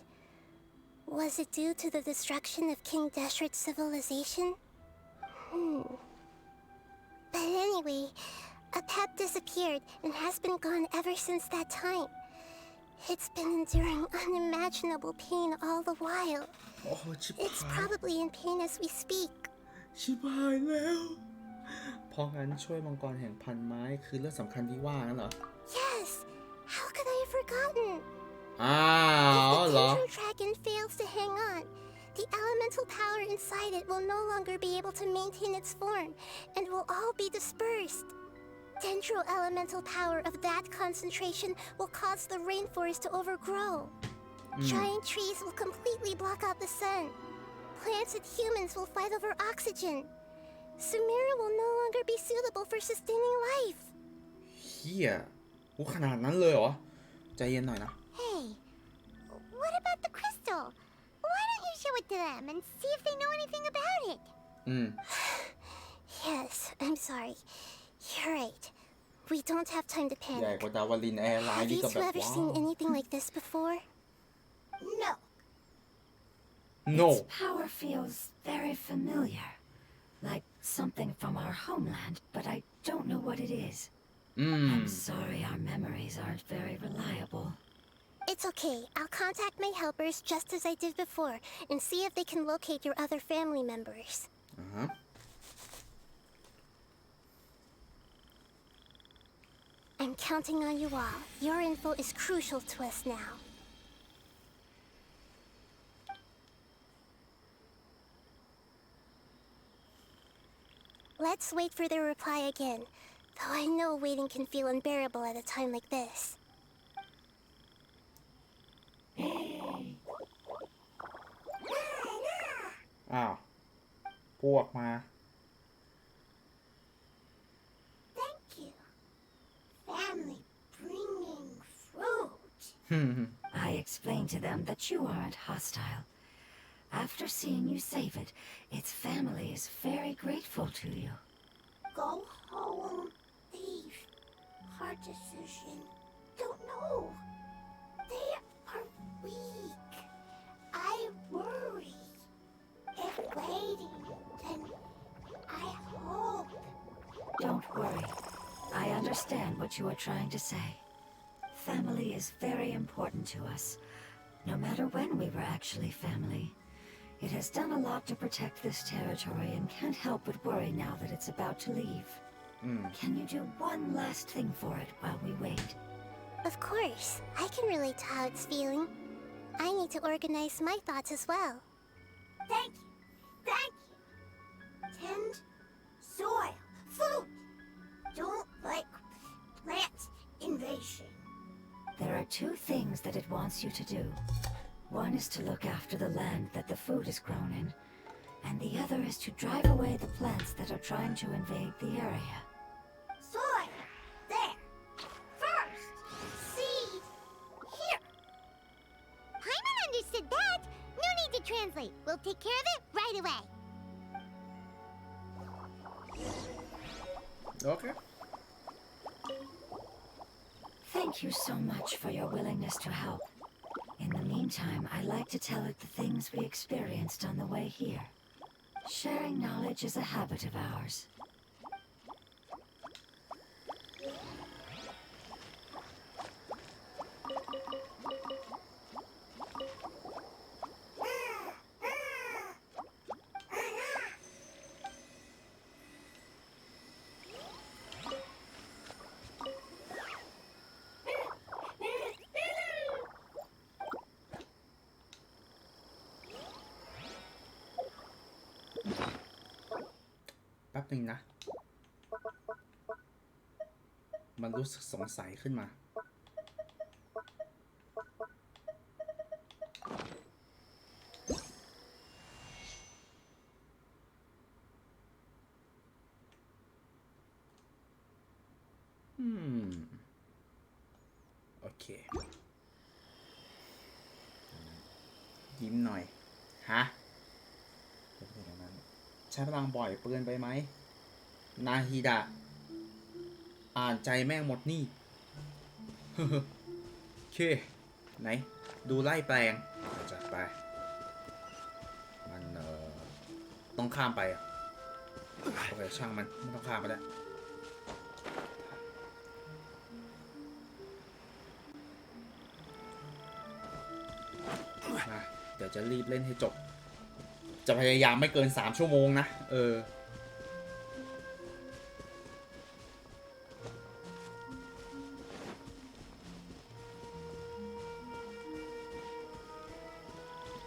S2: Was it due to the destruction of King Deshret's civilization? But anyway, a pep disappeared and has been gone ever since that time. It's been enduring unimaginable pain all the while.
S1: โอ้โหชิบ
S2: It's
S1: หาย
S2: probably in pain as we speak.
S1: ชิบหายแล้วเพราะงั้นช่วยมังกรแห่งพันไม้คือเรื่องสำคัญที่ว่านั่นเหรอ
S2: Yes! How could I have forgotten?
S1: อ้าว
S2: If
S1: เหร
S2: the
S1: อ
S2: Dendro Dragon fails to hang on, the elemental power inside it will no longer be able to maintain its form and will all be dispersed. Dendro elemental power of that concentration will cause the rainforest to overgrow. Giant trees will completely block out the sun. Plants and humans will fight over oxygen. Sumeru will no longer be suitable for sustaining life.
S1: เฮียกูขนาดนั้นเลยเหรอ ใจเย็นหน่อยนะ
S6: Hey, what about the crystal? Why don't you show it to them and see if they know anything about it?
S1: อืม
S2: Yes, I'm sorry. You're right. We don't have time to
S1: ใหญ่
S2: panic.
S1: กว่าดาวลินแอร์ไลน์
S2: Have
S1: นี่
S2: you
S1: ก็
S2: two
S1: แบบ
S2: ever
S1: ว้าว
S2: seen anything like this before?
S6: No.
S1: no
S4: Its power feels very familiar. Like something from our homeland, but I don't know what it is.
S1: อืม
S4: I'm sorry our memories aren't very reliable.
S2: It's okay. I'll contact my helpers just as I did before and see if they can locate your other family members.
S1: อ่าฮะ
S2: I'm counting on you all. Your info is crucial to us now. Let's wait for their reply again, though I know waiting can feel unbearable at a time like this.
S1: อ้าว พวกมา
S6: Thank you. Family bringing fruit.
S4: I explained to them that you aren't hostile. After seeing you save it, its family is very grateful to you.
S6: Go home, thief. Hard decision. Don't know. They are weak. I worry. If waiting, then I hope.
S4: Don't worry. I understand what you are trying to say. Family is very important to us, no matter when we were actually family. It has done a lot to protect this territory and can't help but worry now that it's about to leave. Can you do one last thing for it while we wait?
S2: Of course, I can relate to how it's feeling. I need to organize my thoughts as well.
S6: Thank you. Thank you. Tend soil. Food. Don't like plant invasion.
S4: There are two things that it wants you to do. One is to look after the land that the food is grown in, and the other is to drive away the plants that are trying to invade the area.
S6: Soil. There. First. Seed. Here. Paimon understood that. No need to translate. We'll take care of it right away.
S1: Okay.
S4: Thank you so much for your willingness to help. In the meantime, I'd like to tell it the things we experienced on the way here. Sharing knowledge is a habit of ours.
S1: แป๊บนึงนะ มันรู้สึกสงสัยขึ้นมา โอเค ยิ้มหน่อย ฮะ ใช้พลังบ่อยเปื้อนไปไหม นาฮิดะ อ่านใจแม่งหมดนี่ โอเค ไหน ดูไล่แปลงจัดไป มันต้องข้ามไปอ่ะ โอเค ช่างมันไม่ต้องข้ามไปแล้วนะเดี๋ยวจะรีบเล่นให้จบ จะพยายามไม่เกิน3 ชั่วโมงนะ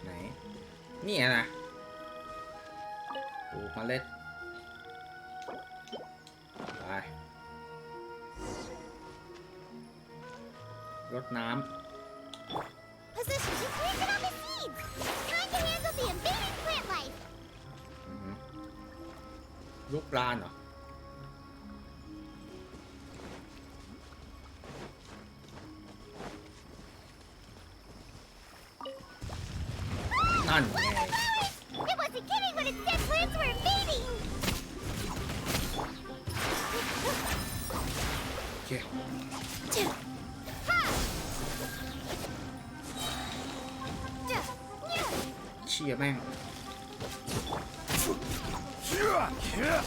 S1: ไหน นี่นะปลูกเมล็ด ไป รดน้ำ
S6: Position. You planted all the seeds. Time to handle the invading plant life.
S1: ลูกปลาเหรอ นั่นไง
S6: It wasn't kidding when it said plants were invading.
S1: โอเค เชี่ยแม่ง
S5: Here!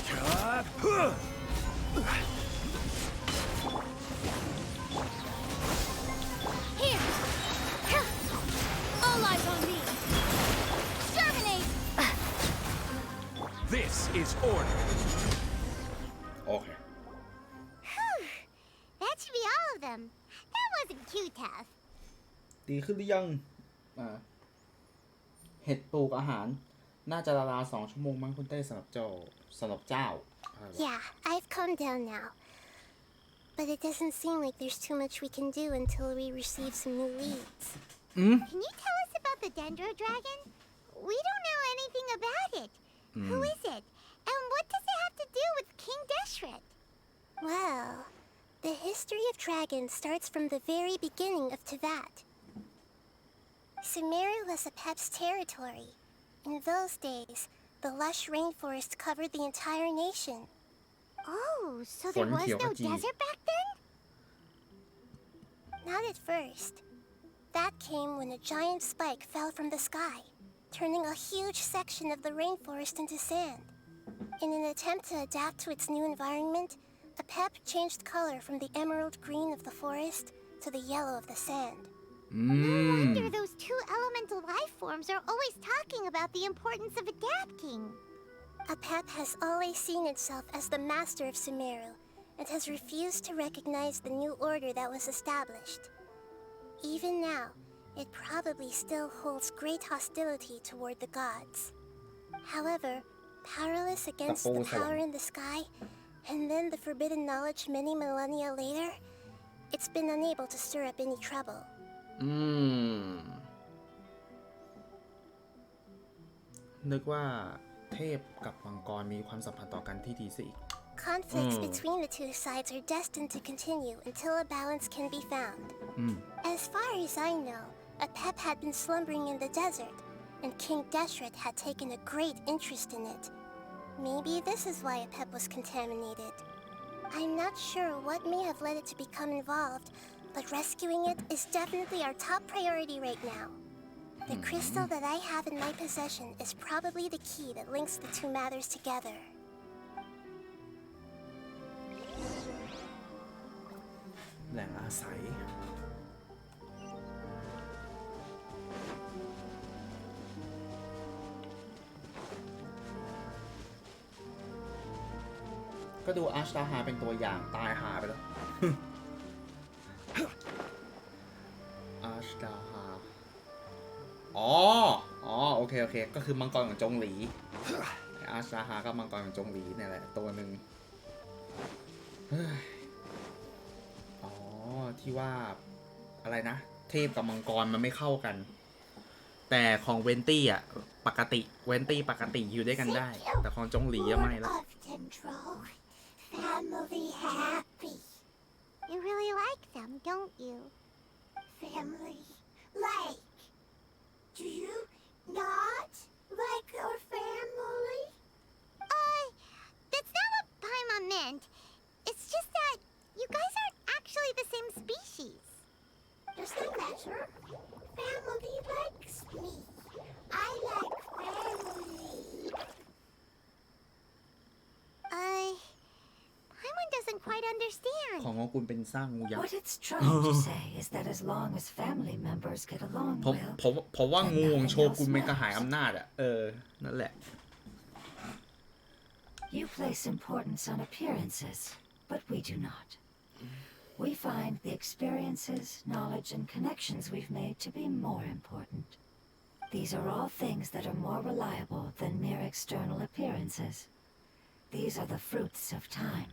S5: All eyes on me! Exterminate!
S3: This is order.
S1: โอเค
S6: That should be all of them. That wasn't too tough.
S1: ดีขึ้นหรือยัง เห็ดปลูกอาหาร น่าจะละลา2 ชั่วโมงมั้งคุณเต้สำหรับเจ้า
S2: Yeah, I've calmed down now. But it doesn't seem like there's too much we can do until we receive some new leads.
S6: Can you tell us about the Dendro Dragon? We don't know anything about it. Who is it? And what does it have to do with King Deshret?
S2: Well, the history of dragons starts from the very beginning of Teyvat. Sumeru was Apep's territory. In those days, the lush rainforest covered the entire nation.
S6: Oh, so there was no desert back then?
S2: Not at first. That came when a giant spike fell from the sky, turning a huge section of the rainforest into sand. In an attempt to adapt to its new environment, Apep changed color from the emerald green of the forest to the yellow of the sand.
S6: No wonder those two elemental life forms are always talking about the importance of adapting.
S2: Apep has always seen itself as the master of Sumeru and has refused to recognize the new order that was established. Even now, it probably still holds great hostility toward the gods. However, powerless against the power in the sky, and then the forbidden knowledge many millennia later, it's been unable to stir up any trouble.
S1: นึกว่าเทพกับมังกรมีความสัมพันธ์ต่อกันที่ดีซะอีก
S2: Conflicts between the two sides are destined to continue until a balance can be found. As far as I know, a pep had been slumbering in the desert, and King Deshret had taken a great interest in it. Maybe this is why a pep was contaminated. I'm not sure what may have led it to become involved, but rescuing it is definitely our top priority right now. The crystal that I have in my possession is probably the key that links the two matters together.
S1: แหล่งอาศัย ก็ดูอาร์ชดาฮาเป็นตัวอย่างตายหาไปแล้ว อาร์ชดาฮาโอเค ก็คือมังกรของจงหลีอาร์ชดาฮาก็มังกรของจงหลีเนี่ยแหละตัวหนึ่งที่ว่าอะไรนะเทพกับมังกรมันไม่เข้ากันแต่ของเวนตี้อ่ะปกติเวนตี้ปกติอยู่ด้วยกันได้แต่ของจงหลีอะไม่ละ
S6: Family happy.
S2: You really like them, don't you?
S6: Family like. Do you not like your family?
S2: That's not what Paima meant. It's just that you guys aren't actually the same species.
S6: Doesn't matter. Family likes me. I like family.
S2: Paimon doesn't quite understand.
S1: ของคุณเป็นสร้างงูยัก
S4: What
S1: ษ์
S4: it's trying to say is that as long as family members get along
S1: เพราะว่างูของโชกุนเป็นกระหายอำนาจอ่ะนั่นแหละ
S4: You place importance on appearances, but we do not. We find the experiences, knowledge, and connections we've made to be more important. These are all things that are more reliable than mere external appearances. These are the fruits of time,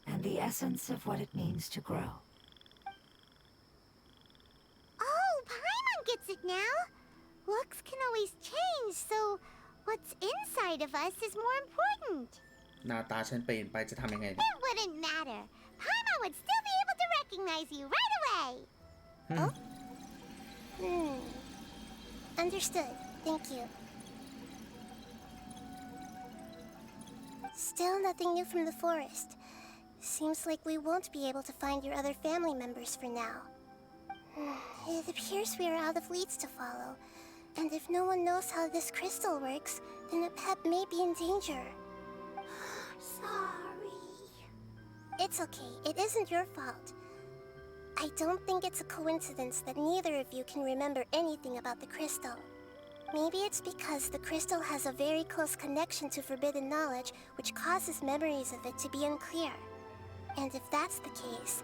S4: and the essence of what it means to grow.
S2: Oh, Paimon gets it now. Looks can always change, so what's inside of us is more important.
S1: หน้าตาฉันเปลี่ยนไปจะทำยังไง
S2: It wouldn't matter. Paimon would still be able to recognize you right away. Understood. Thank you. Still nothing new from the forest. Seems like we won't be able to find your other family members for now. It appears we are out of leads to follow. And if no one knows how this crystal works, then a pep may be in danger.
S6: Sorry.
S2: It's okay. It isn't your fault. I don't think it's a coincidence that neither of you can remember anything about the crystal. Maybe it's because the crystal has a very close connection to forbidden knowledge, which causes memories of it to be unclear. And if that's the case,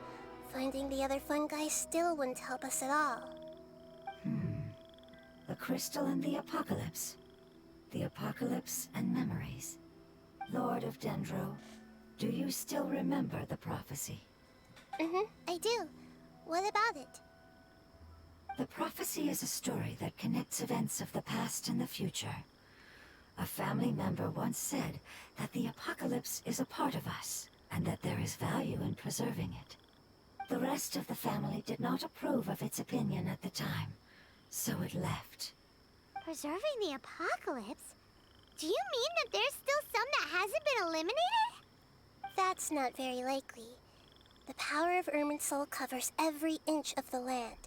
S2: finding the other fungi still wouldn't help us at all.
S4: The crystal and the apocalypse. The apocalypse and memories. Lord of Dendro, do you still remember the prophecy?
S2: I do. What about it?
S4: The prophecy is a story that connects events of the past and the future. A family member once said that the apocalypse is a part of us, and that there is value in preserving it. The rest of the family did not approve of its opinion at the time, so it left.
S2: Preserving the apocalypse? Do you mean that there's still some that hasn't been eliminated? That's not very likely. The power of Irminsul covers every inch of the land.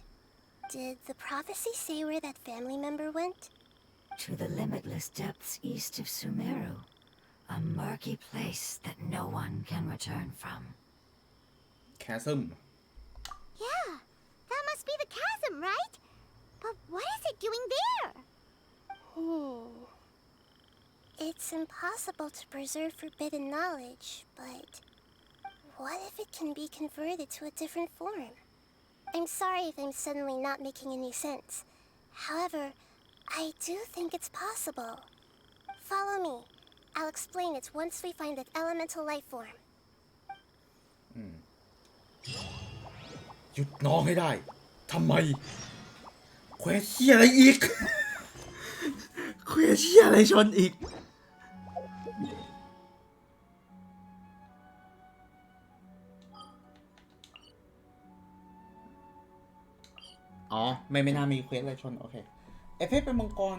S2: Did the prophecy say where that family member went?
S4: To the limitless depths east of Sumeru, a murky place that no one can return from.
S1: Chasm.
S2: Yeah, that must be the chasm, right? But what is it doing there? It's impossible to preserve forbidden knowledge, but what if it can be converted to a different form? I'm sorry if I'm suddenly not making any sense. However, I do think it's possible. Follow me. I'll explain it once we find that elemental life form.
S1: หยุดน้องให้ได้ ทำไมเควสเชี่ยอะไรอีก เควสเชี่ยอะไรชนอีก อ๋อ ไม่น่ามีเควสอะไรชน โอเค เอฟเฟกเป็นมังกร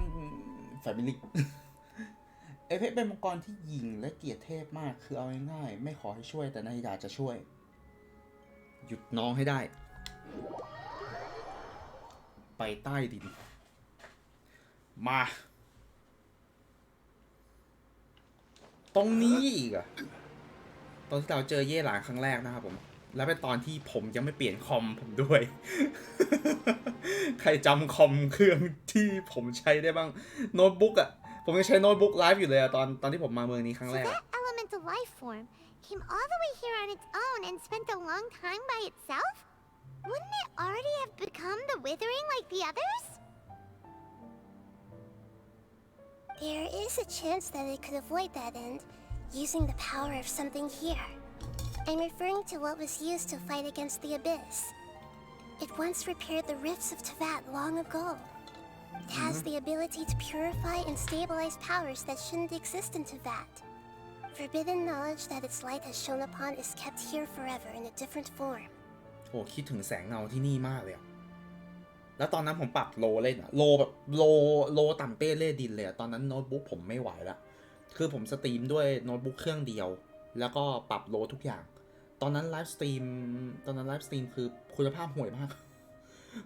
S1: แฟมิลี่ เอฟเฟกเป็นมังกรที่ยิงและเกลียดเทพมาก คือเอาง่ายๆไม่ขอให้ช่วยแต่นายอยากจะช่วย หยุดน้องให้ได้ ไปใต้ดิน มา ตรงนี้อีกอะตอนที่เราเจอเย่หลานครั้งแรกนะครับผม แล้วเป็นตอนที่ผมยังไม่เปลี่ยนคอมผมด้วย ใครจำคอมเครื่องที่ผมใช้ได้บ้าง โน้ตบุ๊กอะผมยังใช้โน้ตบุ๊กไลฟ์อยู่เลยอะตอนที่ผมมาเมืองนี้ครั้ง
S2: So
S1: แรก
S2: that elemental life form came all the way here on its own and spent a long time by itself? Wouldn't it already have become the withering like the others? There is a chance that it could avoid that end, using the power of something here. I'm referring to what was used to fight against the Abyss. It once repaired the rifts of Tevat long ago. It has the ability to purify and stabilize powers that shouldn't exist in Tevat. Forbidden knowledge that its light has shone upon is kept here forever in a different form.
S1: โอ้คิดถึงแสงเงาที่นี่มากเลยอะแล้วตอนนั้นผมปรับโลเล่นอะโลแบบโลต่ำเป้เล่ดินเลยอะตอนนั้นโน้ตบุ๊กผมไม่ไหวละคือผมสตรีมด้วยโน้ตบุ๊กเครื่องเดียว แล้วก็ปรับโลทุกอย่าง ตอนนั้นไลฟ์สตรีมคือคุณภาพห่วยมาก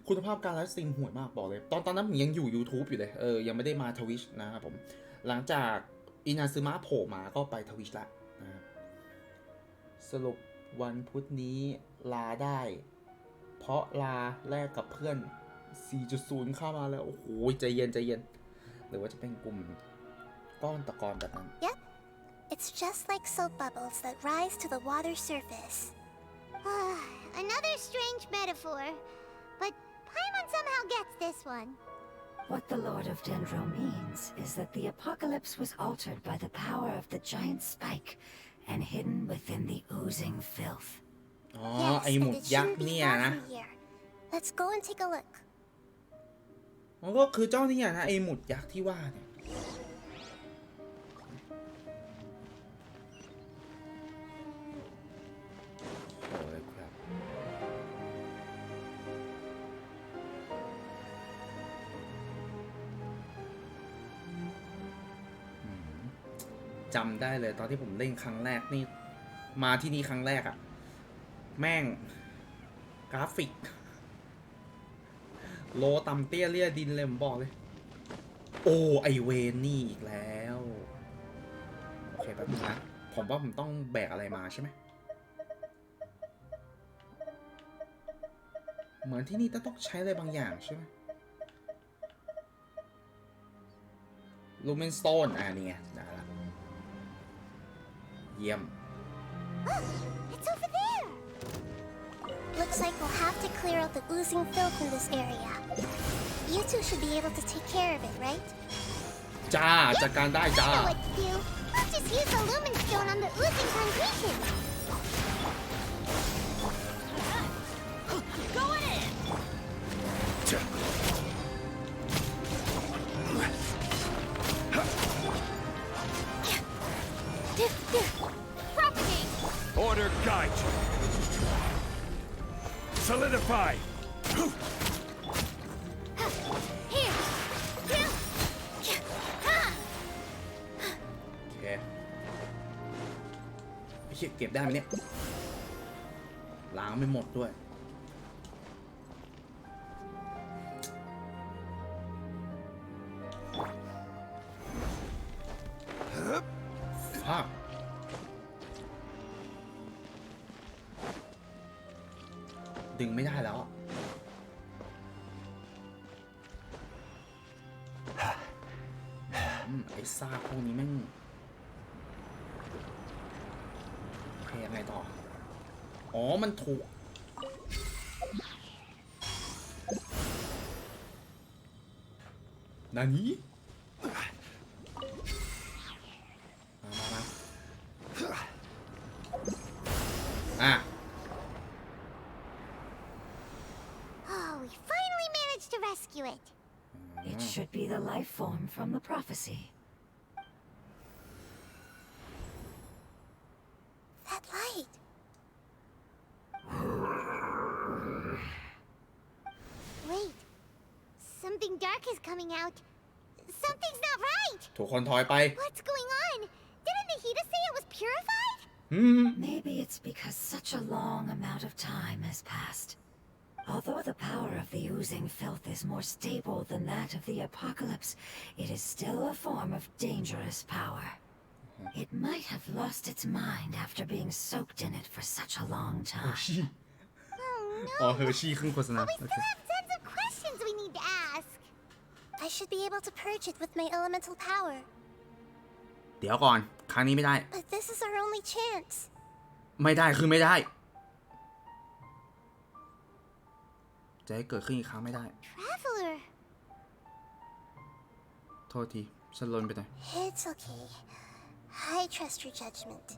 S1: คุณภาพการไลฟ์สตรีมห่วยมากบอกเลย ตอนนั้นผมยังอยู่ YouTube อยู่เลยยังไม่ได้มา Twitch นะครับผม หลังจากอินาซึมะโผล่มาก็ไป Twitch ละนะครับสรุปวันพุธนี้ลาได้ เพราะลาแลกกับเพื่อน 4.0 เข้ามาแล้ว โอ้โหใจเย็นหรือว่าจะเป็นกลุ่มก้อนตะกอนแบบนั้น
S2: Yep. It's just like soap bubbles that rise to the water surface. Another strange metaphor, but Paimon somehow gets this one.
S4: What the Lord of Dendro means is that the apocalypse was altered by the power of the giant spike and hidden within the oozing filth.
S1: อ๋อ
S2: Yes,
S1: ไอหมุ
S2: and
S1: ด
S2: it
S1: ยัก
S2: shouldn't
S1: ษ์
S2: be
S1: เนี่ย
S2: far
S1: นะ
S2: from here. Let's go and take a look.
S1: มันก็คือเจ้านี่นะไอหมุดยักษ์ที่ว่าเนี่ยโอ้ยครับจำได้เลยตอนที่ผมเล่นครั้งแรกนี่มาที่นี่ครั้งแรกอะแม่งกราฟิกโลต่ำเตี้ยเลี่ยดินเลยผมบอกเลยโอ้ไอเวนนี่อีกแล้วโอเคแป๊บนึงนะผมว่าผมต้องแบกอะไรมาใช่ไหมเหมือนที่นี่ต้องใช้อะไรบางอย่างใช่ไหมลูเมนสโตนนี่ไงได้ละเยี่ยม
S2: It's over there! Looks like we'll have to clear out the oozing filth in this area. You two should be able to take care of it, right?
S1: จ้าจัดการได้
S2: I
S1: จ้า
S2: know what to do. We'll just use the lumen stone on the oozing concretion.
S5: Going in! Propagate!
S3: Order guide you. Solidify.
S5: Here! Ha!
S1: โอเคไอ้เหี้ยเก็บได้ไหมเนี่ยล้างไม่หมดด้วยฟาบดึงไม่ได้แล้วอะไอ้ซากพวกนี้แม่งโอเคยังไงต่อ อ๋อ มันถูก โ นานี้อ่ะ
S2: Oh, we finally managed to rescue it.
S4: It should be the life form from the prophecy.
S2: That light. Wait. Something dark is coming out. Something's not right.
S1: ทุกคนถอยไป
S2: What's going on? Didn't Nahida say it was purified?
S4: Maybe it's because such a long amount of time has passed. Although the power of the oozing filth is more stable than that of the apocalypse, it is still a form of dangerous power. It might have lost its mind after being soaked in it for such a long time.
S2: Oh
S1: อ๋อ
S2: no.
S1: เฮอร์ชี่ครึ่งโฆษณา
S2: But we still have tons of questions we need to ask. I should be able to purge it with my elemental power.
S1: เดี๋ยวก่อน ครั้งนี้ไม่ได้
S2: But this is our only chance.
S1: ไม่ได้คือไม่ได้ จะให้เกิดขึ้นอีกครั้งไม่ได้
S2: Traveler.
S1: โทษทีฉันลนไปหน่อย
S2: It's okay. I trust your judgment.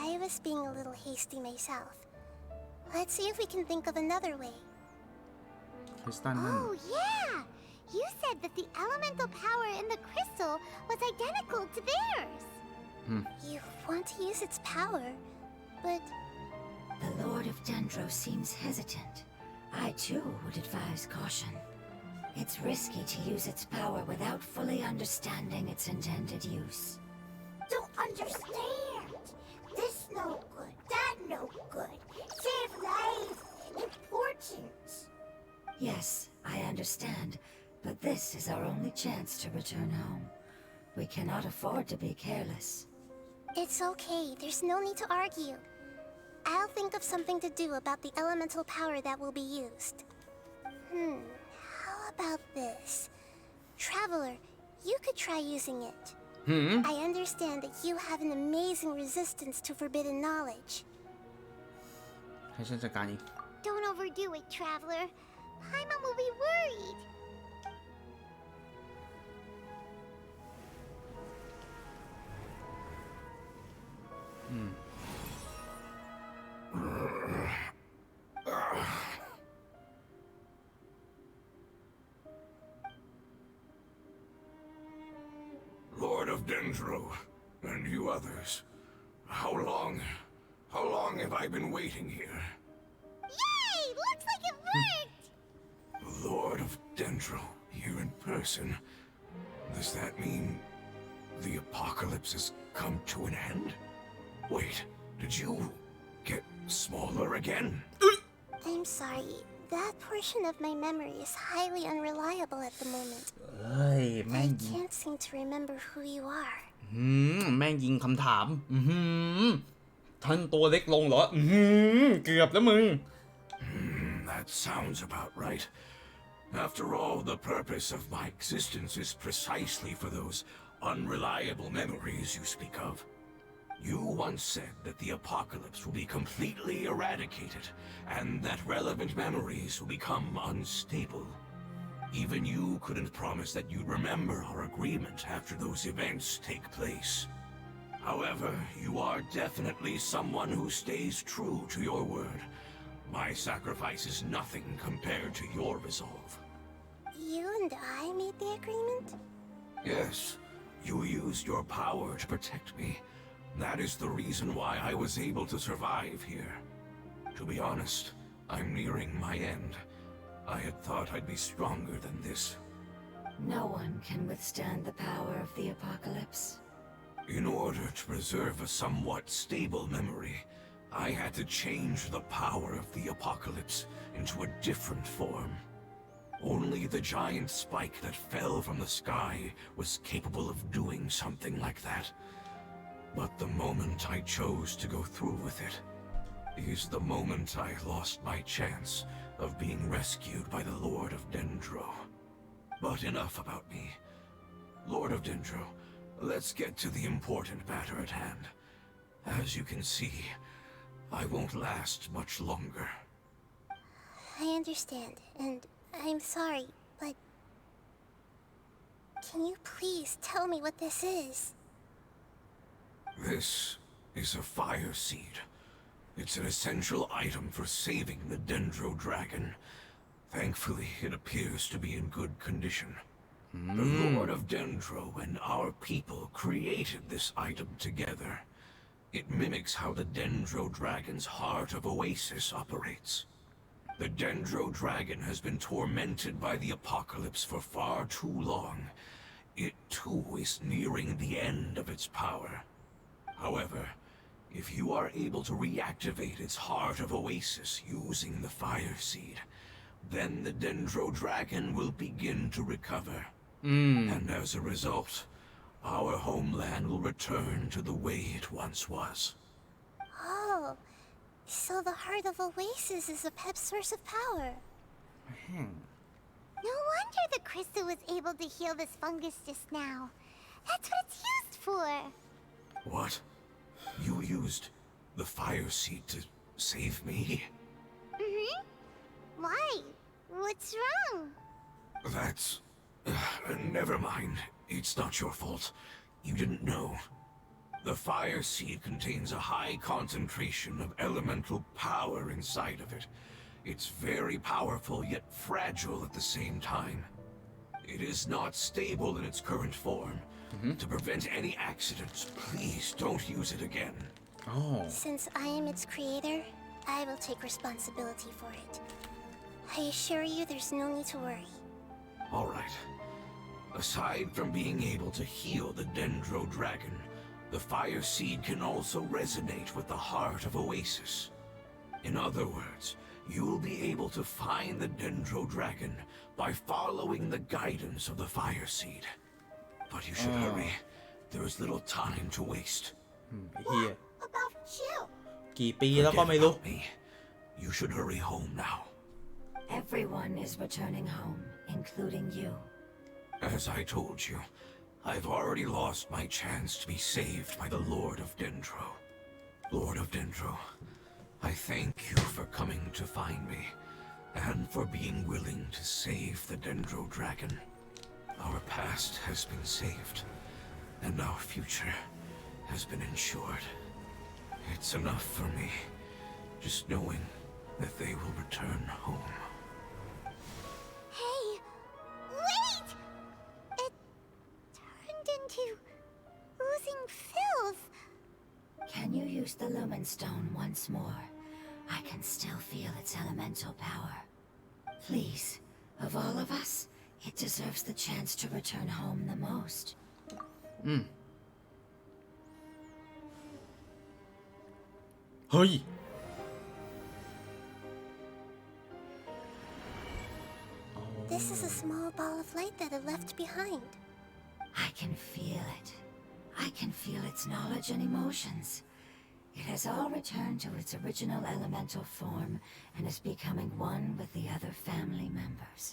S2: I was being a little hasty myself. Let's see if we can think of another way.
S1: คริสตัลนั่น
S2: Oh, yeah! You said that the elemental power in the crystal was identical to theirs. You want to use its power, but
S4: The Lord of Dendro seems hesitant. I too would advise caution. It's risky to use its power without fully understanding its intended use.
S6: Don't understand. This no good, that no good. Save life. Important.
S4: Yes, I understand, but this is our only chance to return home. We cannot afford to be careless.
S2: it's okay. There's no need to argue. I'll think of something to do about the elemental power that will be used. How about this? Traveler, you could try using it. I understand that you have an amazing resistance to forbidden knowledge.
S1: ให้ฉันจัดการเอง
S2: Don't overdo it, Traveler. Paimon will be worried.
S3: Lord of Dendro, and you others. How long have I been waiting here?
S2: Yay! Looks like it worked!
S3: Lord of Dendro, here in person. Does that mean the apocalypse has come to an end? Wait, did you get smaller again?
S2: I'm sorry. That portion of my memory is highly unreliable at the moment.
S1: เฮ้ย แม่ง
S2: I
S1: ยิง
S2: can't seem to remember who you are.
S1: แม่งยิงคำถาม ท่านตัวเล็กลงเหรอ เกือบแล้วมึง
S3: That sounds about right. After all, the purpose of my existence is precisely for those unreliable memories you speak of. You once said that the apocalypse will be completely eradicated, and that relevant memories will become unstable. Even you couldn't promise that you'd remember our agreement after those events take place. However, you are definitely someone who stays true to your word. My sacrifice is nothing compared to your resolve.
S2: You and I made the agreement?
S3: Yes, you used your power to protect me. That is the reason why I was able to survive here. To be honest, I'm nearing my end. I had thought I'd be stronger than this.
S4: No one can withstand the power of the apocalypse.
S3: In order to preserve a somewhat stable memory, I had to change the power of the apocalypse into a different form. Only the giant spike that fell from the sky was capable of doing something like that. But the moment I chose to go through with it is the moment I lost my chance of being rescued by the Lord of Dendro. But enough about me. Lord of Dendro, let's get to the important matter at hand. As you can see, I won't last much longer.
S2: I understand, and I'm sorry, but Can you please tell me what this is?
S3: This is a fire seed. It's an essential item for saving the Dendro Dragon. Thankfully, it appears to be in good condition. The Lord of Dendro and our people created this item together. It mimics how the Dendro Dragon's Heart of Oasis operates. The Dendro Dragon has been tormented by the apocalypse for far too long. It too is nearing the end of its power. However, if you are able to reactivate its Heart of Oasis using the Fire Seed, then the Dendro Dragon will begin to recover. And as a result, our homeland will return to the way it once was.
S2: Oh, so the Heart of Oasis is a pep source of power.
S6: No wonder the crystal was able to heal this fungus just now. That's what it's used for.
S3: What? You used the Fire Seed to save me?
S6: Why? What's wrong?
S3: That's... never mind. It's not your fault. You didn't know. The Fire Seed contains a high concentration of elemental power inside of it. It's very powerful yet fragile at the same time. It is not stable in its current form. To prevent any accidents, please don't use it again.
S1: Oh.
S2: Since I am its creator, I will take responsibility for it. I assure you there's no need to worry.
S3: Alright. Aside from being able to heal the Dendro Dragon, the Fire Seed can also resonate with the Heart of Oasis. In other words, you'll be able to find the Dendro Dragon by following the guidance of the Fire Seed. But you should hurry. There is little time to waste.
S1: เฮีย
S6: About you.
S1: กี่ปีแล้วก็ไม่รู้
S3: Forget about me. You should hurry home now.
S4: Everyone is returning home, including you.
S3: As I told you, I've already lost my chance to be saved by the Lord of Dendro. Lord of Dendro, I thank you for coming to find me, and for being willing to save the Dendro Dragon. Our past has been saved, and our future has been ensured. It's enough for me, just knowing that they will return home.
S6: Hey, wait! It turned into oozing filth.
S4: Can you use the Lumen Stone once more? I can still feel its elemental power. Please, of all of us, it deserves the chance to return home the most.
S1: เฮ้ย
S2: This is a small ball of light that it left behind.
S4: I can feel it. I can feel its knowledge and emotions. It has all returned to its original elemental form and is becoming one with the other family members.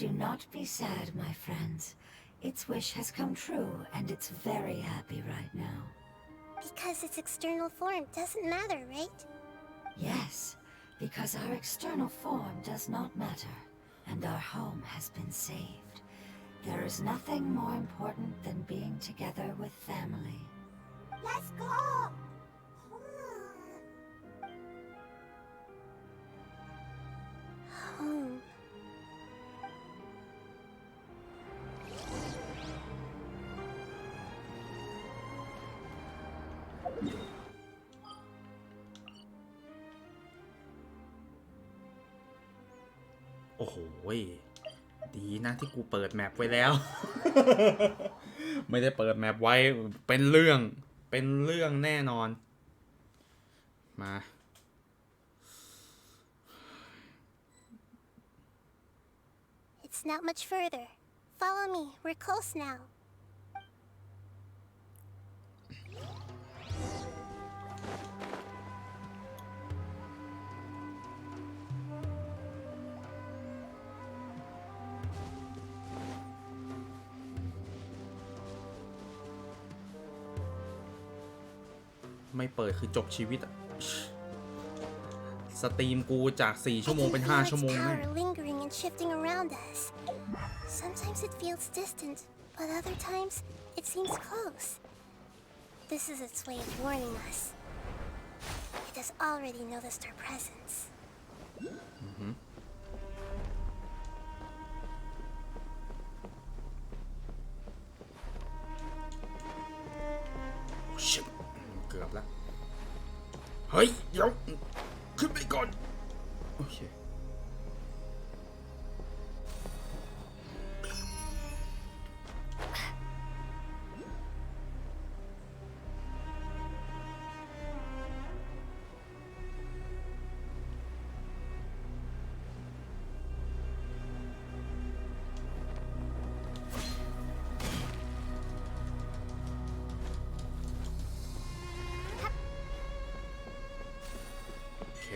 S4: Do not be sad, my friends. Its wish has come true, and it's very happy right now.
S2: Because its external form doesn't matter, right?
S4: Yes, because our external form does not matter, and our home has been saved. There is nothing more important than being together with family.
S6: Let's go.
S2: Home.
S1: โอ้โหดีนะที่กูเปิดแมปไว้แล้ว ไม่ได้เปิดแมปไว้เป็นเรื่องแน่นอน มา
S2: It's not much further. Follow me. We're close now.
S1: ไม่เปิดคือจบชีวิตอะสตรีมกูจาก4 ชั่วโมงเป็น 5 ชั่วโมง
S2: I
S1: แน่
S2: can feel its power lingering and shifting around us. Sometimes it feels distant, but other times it seems close. This is its way of warning us. It has already noticed our presence.
S1: โอ้ชิบเกือบแล้วเฮ้ยเดี๋ยวขึ้นไปก่อนโอเคโอเค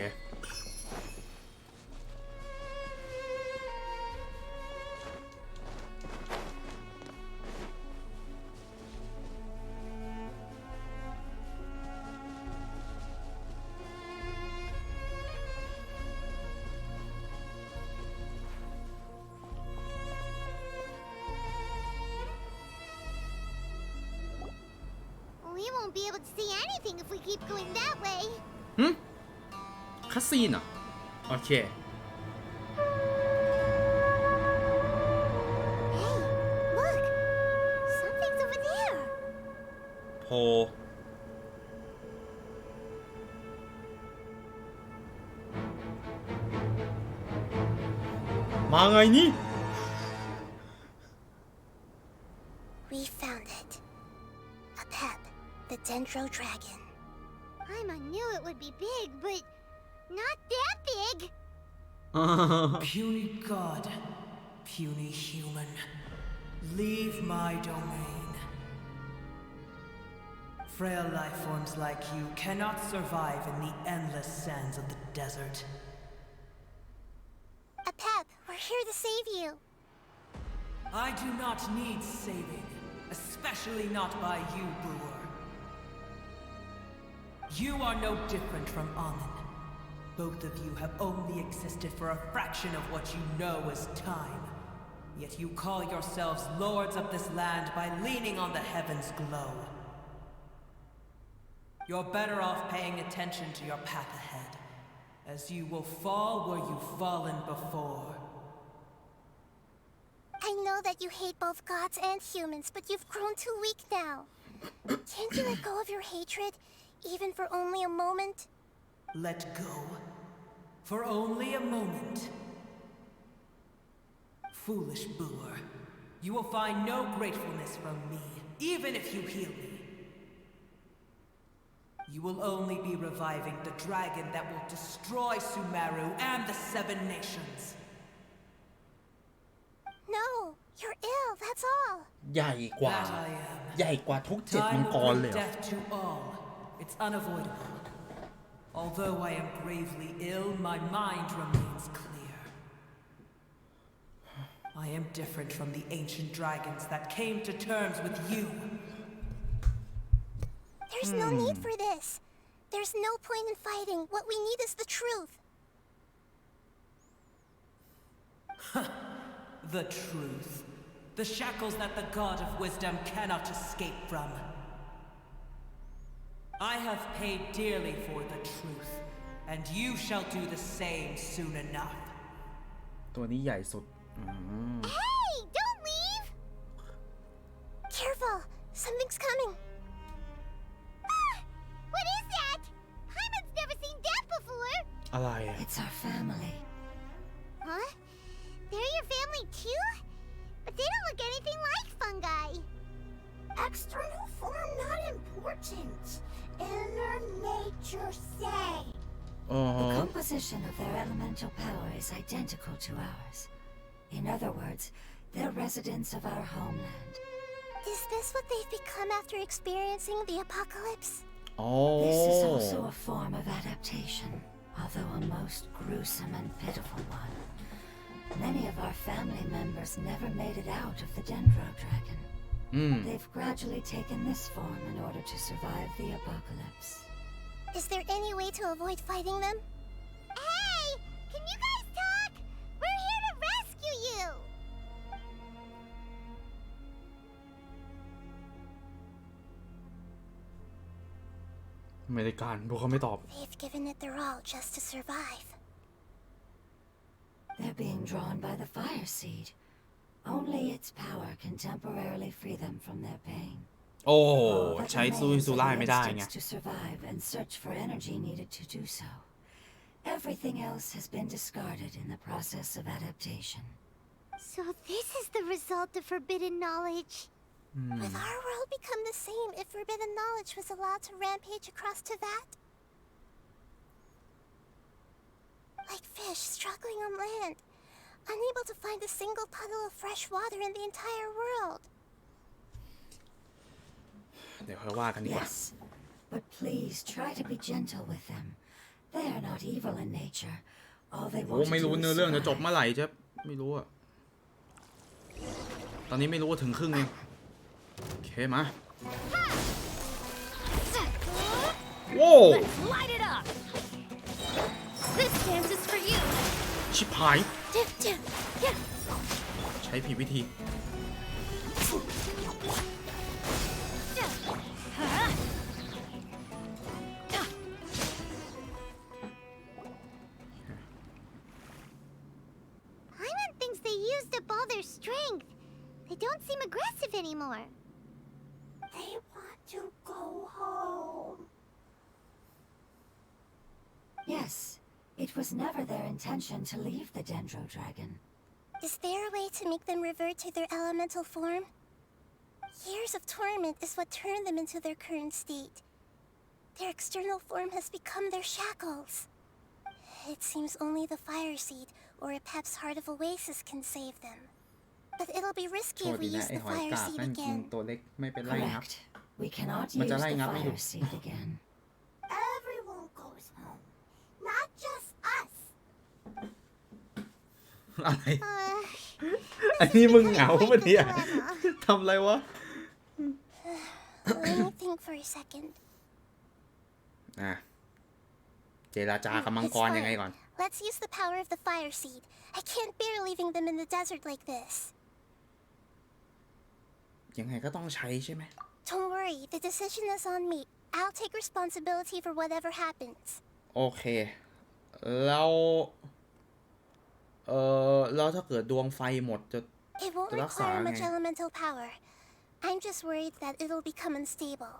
S2: We won't be able to see anything if we keep going that way.
S1: คัสซีนเหรอโอเค
S2: Hey, look! Something's over there.
S1: โพมาไงนี่
S2: We found it. A pep, the Dendro Dragon. Paimon knew it would be big, but not that big.
S7: Puny god, puny human, leave my domain. Frail life forms like you cannot survive in the endless sands of the desert.
S2: A pep, we're here to save you.
S7: I do not need saving, especially not by you, brewer. You are no different from Amun. Both of you have only existed for a fraction of what you know as time. Yet you call yourselves lords of this land by leaning on the heavens' glow. You're better off paying attention to your path ahead, as you will fall where you've fallen before.
S2: I know that you hate both gods and humans, but you've grown too weak now. Can't you let go of your hatred, even for only a moment?
S7: Let go. For only a moment. Foolish brewer, you will find no gratefulness from me, even if you heal me. You will only be reviving the dragon that will destroy Sumeru and the Seven Nations.
S2: No, you're ill, that's all.
S1: ใหญ่กว่า
S7: That I am.
S1: ใหญ่กว่าทุกเจ็ดมั
S7: Time
S1: งก
S7: will
S1: ร
S7: bring
S1: เลยเหรอ
S7: death to all. It's unavoidable. Although I am gravely ill, my mind remains clear. I am different from the ancient dragons that came to terms with you.
S2: There's no need for this. There's no point in fighting. What we need is the truth.
S7: The truth. The shackles that the god of wisdom cannot escape from. I have paid dearly for the truth, and you shall do the same soon enough.
S1: ตัวนี้ใหญ่สุด
S2: Hey, don't leave! Careful, something's coming. Ah, what is that? Paimon's never seen that before.
S1: อะไรอะ
S4: It's our family.
S2: Huh? They're your family too? But they don't look anything like fungi.
S6: External form not important. Inner nature say.
S1: อ๋อ
S4: The composition of their elemental power is identical to ours. In other words, they're residents of our homeland.
S2: Is this what they've become after experiencing the apocalypse?
S1: อ๋อ
S4: This is also a form of adaptation, although a most gruesome and pitiful one. Many of our family members never made it out of the Dendro Dragon. They've gradually taken this form in order to survive the apocalypse.
S2: Is there any way to avoid fighting them? Hey! Can you guys talk? We're here to rescue you!
S1: ไม่ได้การพวกเขาไม่ตอบ
S2: They've given it their all just to survive.
S4: They're being drawn by the fire seed. Only its power can temporarily free them from their pain.
S1: โอ้
S4: All that
S1: ใช้ซูฮิ
S4: remains
S1: ซู
S4: are
S1: ไล่
S4: the
S1: ไม่ได้ไง
S4: instincts to survive and search for energy needed to do so. Everything else has been discarded in the process of adaptation.
S2: So this is the result of forbidden knowledge. Would our world become the same if forbidden knowledge was allowed to rampage across Teyvat? Like fish struggling on land, unable to find a single puddle of fresh water in the entire world.
S1: เดี๋ยวค่อยว่ากันดีกว่า
S4: Yes, but please try to be gentle with them. They are not evil in nature. All they
S1: โอ้
S4: want
S1: ไม่
S4: to
S1: รู้
S4: do
S1: เนื้อ
S4: is
S1: เรื่องจะจบ
S4: survive.
S1: เมื่อไหร่จะไม่รู้อะตอนนี้ไม่รู้ว่าถึงครึ่งเองโอเคมาโว้
S5: Let's light it up. This dance is for you.
S1: ชิบหาย
S5: Yeah.
S1: ใช้ผิดวิธี
S2: Paimon thinks they used up all their strength. They don't seem aggressive anymore. They want to go home.
S4: Yes, it was never their intention to leave the Dendro Dragon.
S2: Is there a way to make them revert to their elemental form? Years of torment is what turned them into their current state. Their external form has become their shackles. It seems only the fire seed or Epep's Heart of Oasis can save them. But it'll be
S1: โท
S2: risky
S1: ษ
S2: if
S1: ดี
S2: we
S1: นะ
S2: use
S1: ไอ
S2: the
S1: หอย
S2: fire
S1: กาก
S2: seed
S1: นั่นกิน
S2: again.
S1: ตัวเล็กไม่เป็นไรครับ
S4: Correct. We cannot
S1: But
S4: use
S1: the
S4: the
S1: line up,
S4: fire
S1: you-
S4: seed again.
S2: Everyone goes home, not just us.
S1: อะไร อันนี้มึงเหงาปะเนี่ย ทำอะไรวะ
S2: Let me think for a second.
S1: อ่ะเจราจากับมัง
S2: It's
S1: กรยังไง
S2: fine.
S1: ก่อน
S2: Let's use the power of the fire seed. I can't bear leaving them in the desert like this.
S1: ยังไงก็ต้องใช้ใช่ไหม
S2: Don't worry, the decision is on me. I'll take responsibility for whatever happens.
S1: โอเค แล้วแล้วถ้าเกิดดวงไฟหมดจะ
S2: It won't
S1: So that's
S2: require
S1: all,
S2: much
S1: okay.
S2: elemental power. I'm just worried that it'll become unstable.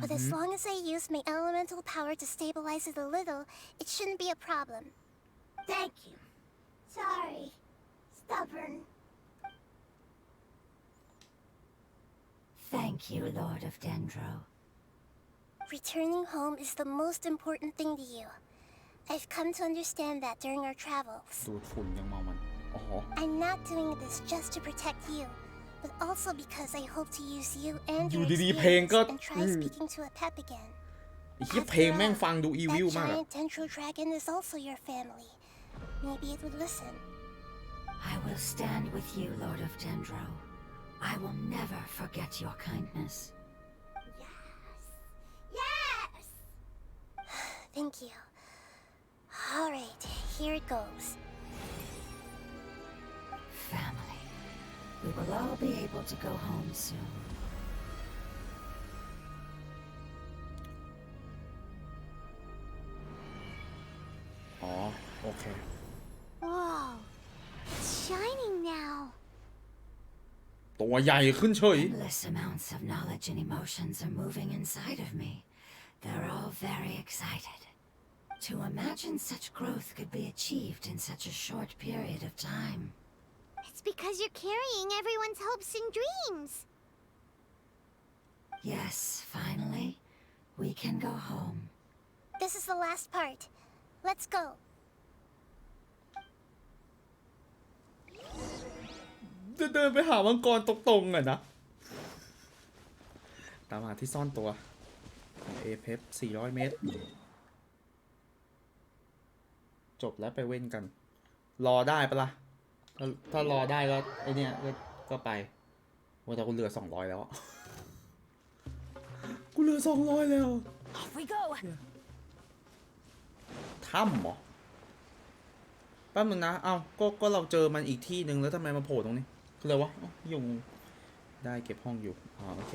S2: But as long as I use my elemental power to stabilize it a little, it shouldn't be a problem.
S6: Thank you. Sorry. Stubborn.
S4: Thank you, Lord of Dendro.
S2: Returning home is the most important thing to you. I've come to understand that during our travels.
S1: ดูดฝุ่นยังเมามันอ๋อ
S2: I'm not doing this just to protect you, but also because I hope to use you and
S1: อยู่
S2: your
S1: ดีๆเพลง
S2: experience
S1: ก็
S2: and try speaking to a pep again.
S1: ไอ้เหี้ยเพลงแม่งฟังดูอีวิล
S2: That
S1: มากอะ
S2: giant Dendro dragon is also your family. Maybe it would listen.
S4: I will stand with you, Lord of Dendro. I will never forget your kindness.
S6: Yes!
S2: Thank you. All right, here it goes.
S4: Family. We will all be able to go home soon.
S1: อ๋อ โอเค
S2: Whoa, it's shining now.
S1: ตัวใหญ่ขึ้นเฉย
S4: Endless amounts of knowledge and emotions are moving inside of me. They're all very excited. To imagine such growth could be achieved in such a short period of time.
S2: It's because you're carrying everyone's hopes and dreams.
S4: Yes, finally, we can go home.
S2: This is the last part. Let's go.
S1: จะเดินไปหามังกรตรงๆอะนะ ตามหาที่ซ่อนตัวเอเพฟ400 เมตร จบแล้วไปเว้นกัน รอได้ปะล่ะ ถ้ารอได้ก็ไอเนี้ยก็ไปว่าแต่กูเหลือ200 แล้วอะกูเหลือ200 แล้ว
S5: Off we go.
S1: ถ้ำเหรอแป๊บนึงนะ เอ้าก็เราเจอมันอีกที่หนึ่งแล้วทำไมมาโผล่ตรงนี้คืออะไรวะยุงได้เก็บห้องอยู่ โอเค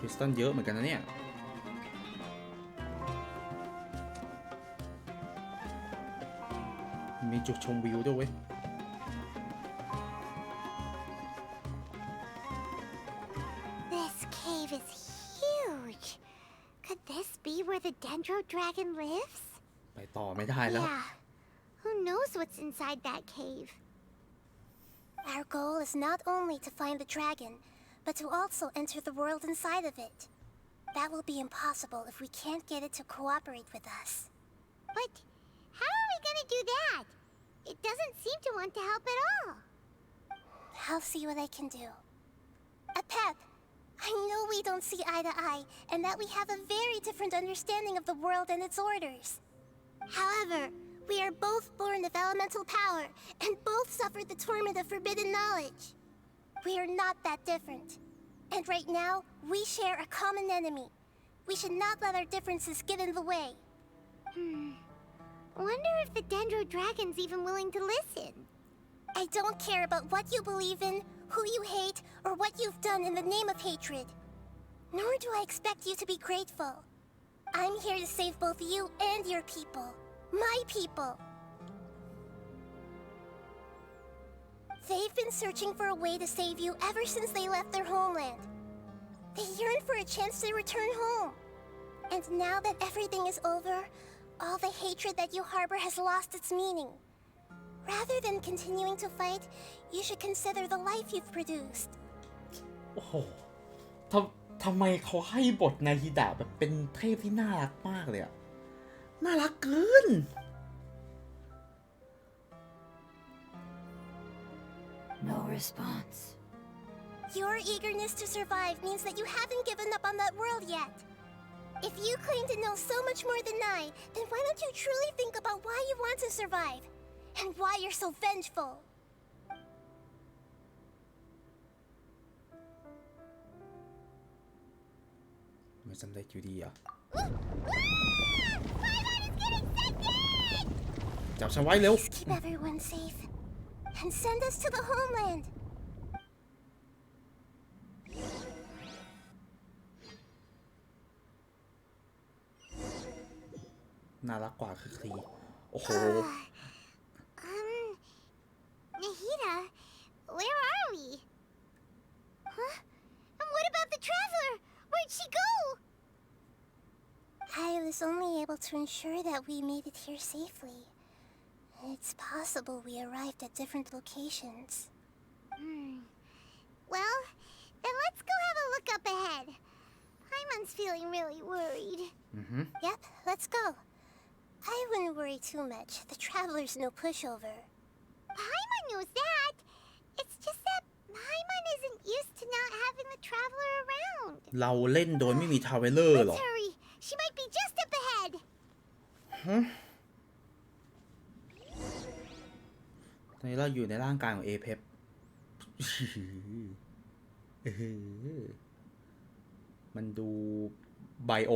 S1: คริสตัลเยอะเหมือนกันนะเนี่ยมีจุดชมวิวด้วยเว้ย
S2: This cave is huge. Could this be where the Dendro Dragon lives?
S1: ไปต่อไม่ได้แล้ว
S2: Yeah. Who knows what's inside that cave? Our goal is not only to find the dragon, but to also enter the world inside of it. That will be impossible if we can't get it to cooperate with us. But how are we gonna do that? It doesn't seem to want to help at all. I'll see what I can do. Pep, I know we don't see eye to eye, and that we have a very different understanding of the world and its orders. However, we are both born of elemental power, and both suffered the torment of forbidden knowledge. We are not that different. And right now, we share a common enemy. We should not let our differences get in the way. Wonder if the Dendro Dragon's even willing to listen. I don't care about what you believe in, who you hate, or what you've done in the name of hatred. Nor do I expect you to be grateful. I'm here to save both you and your people. My people. They've been searching for a way to save you ever since they left their homeland. They yearn for a chance to return home. And now that everything is over, all the hatred that you harbor has lost its meaning. Rather than continuing to fight, you should consider the life you've produced.
S1: โอ้โหทำไมเขาให้บทนาฮิดะแบบเป็นเทพที่น่ารักมากเลยอะน่ารักเกิน
S4: No response.
S2: Your eagerness to survive means that you haven't given up on that world yet. If you claim to know so much more than I, then why don't you truly think about why you want to survive? And why you're so vengeful?
S1: ไม่สำเร็จอยู่ดีอ่ะ จับฉันไว้เร็ว
S2: Please keep everyone safe. And send us to the homeland.
S1: น่ารักกว่าคือคลีโอ้โห
S2: Nahida, where are we? Huh? And what about the traveler? Where'd she go? I was only able to ensure that we made it here safely. It's possible we arrived at different locations. Well, then let's go have a look up ahead. Paimon's feeling really worried. Yep, let's go. I wouldn't worry too much. The traveler's no pushover. Paimon knows that. It's just that Paimon isn't used to not having the traveler around.
S1: เราเล่นโดยไม่มีทาวเวลเลอร์หรอ
S2: Let's hurry. She might be just up ahead.
S1: ตอนนี้เราอยู่ในร่างกายของเอเพปมันดูไบโอ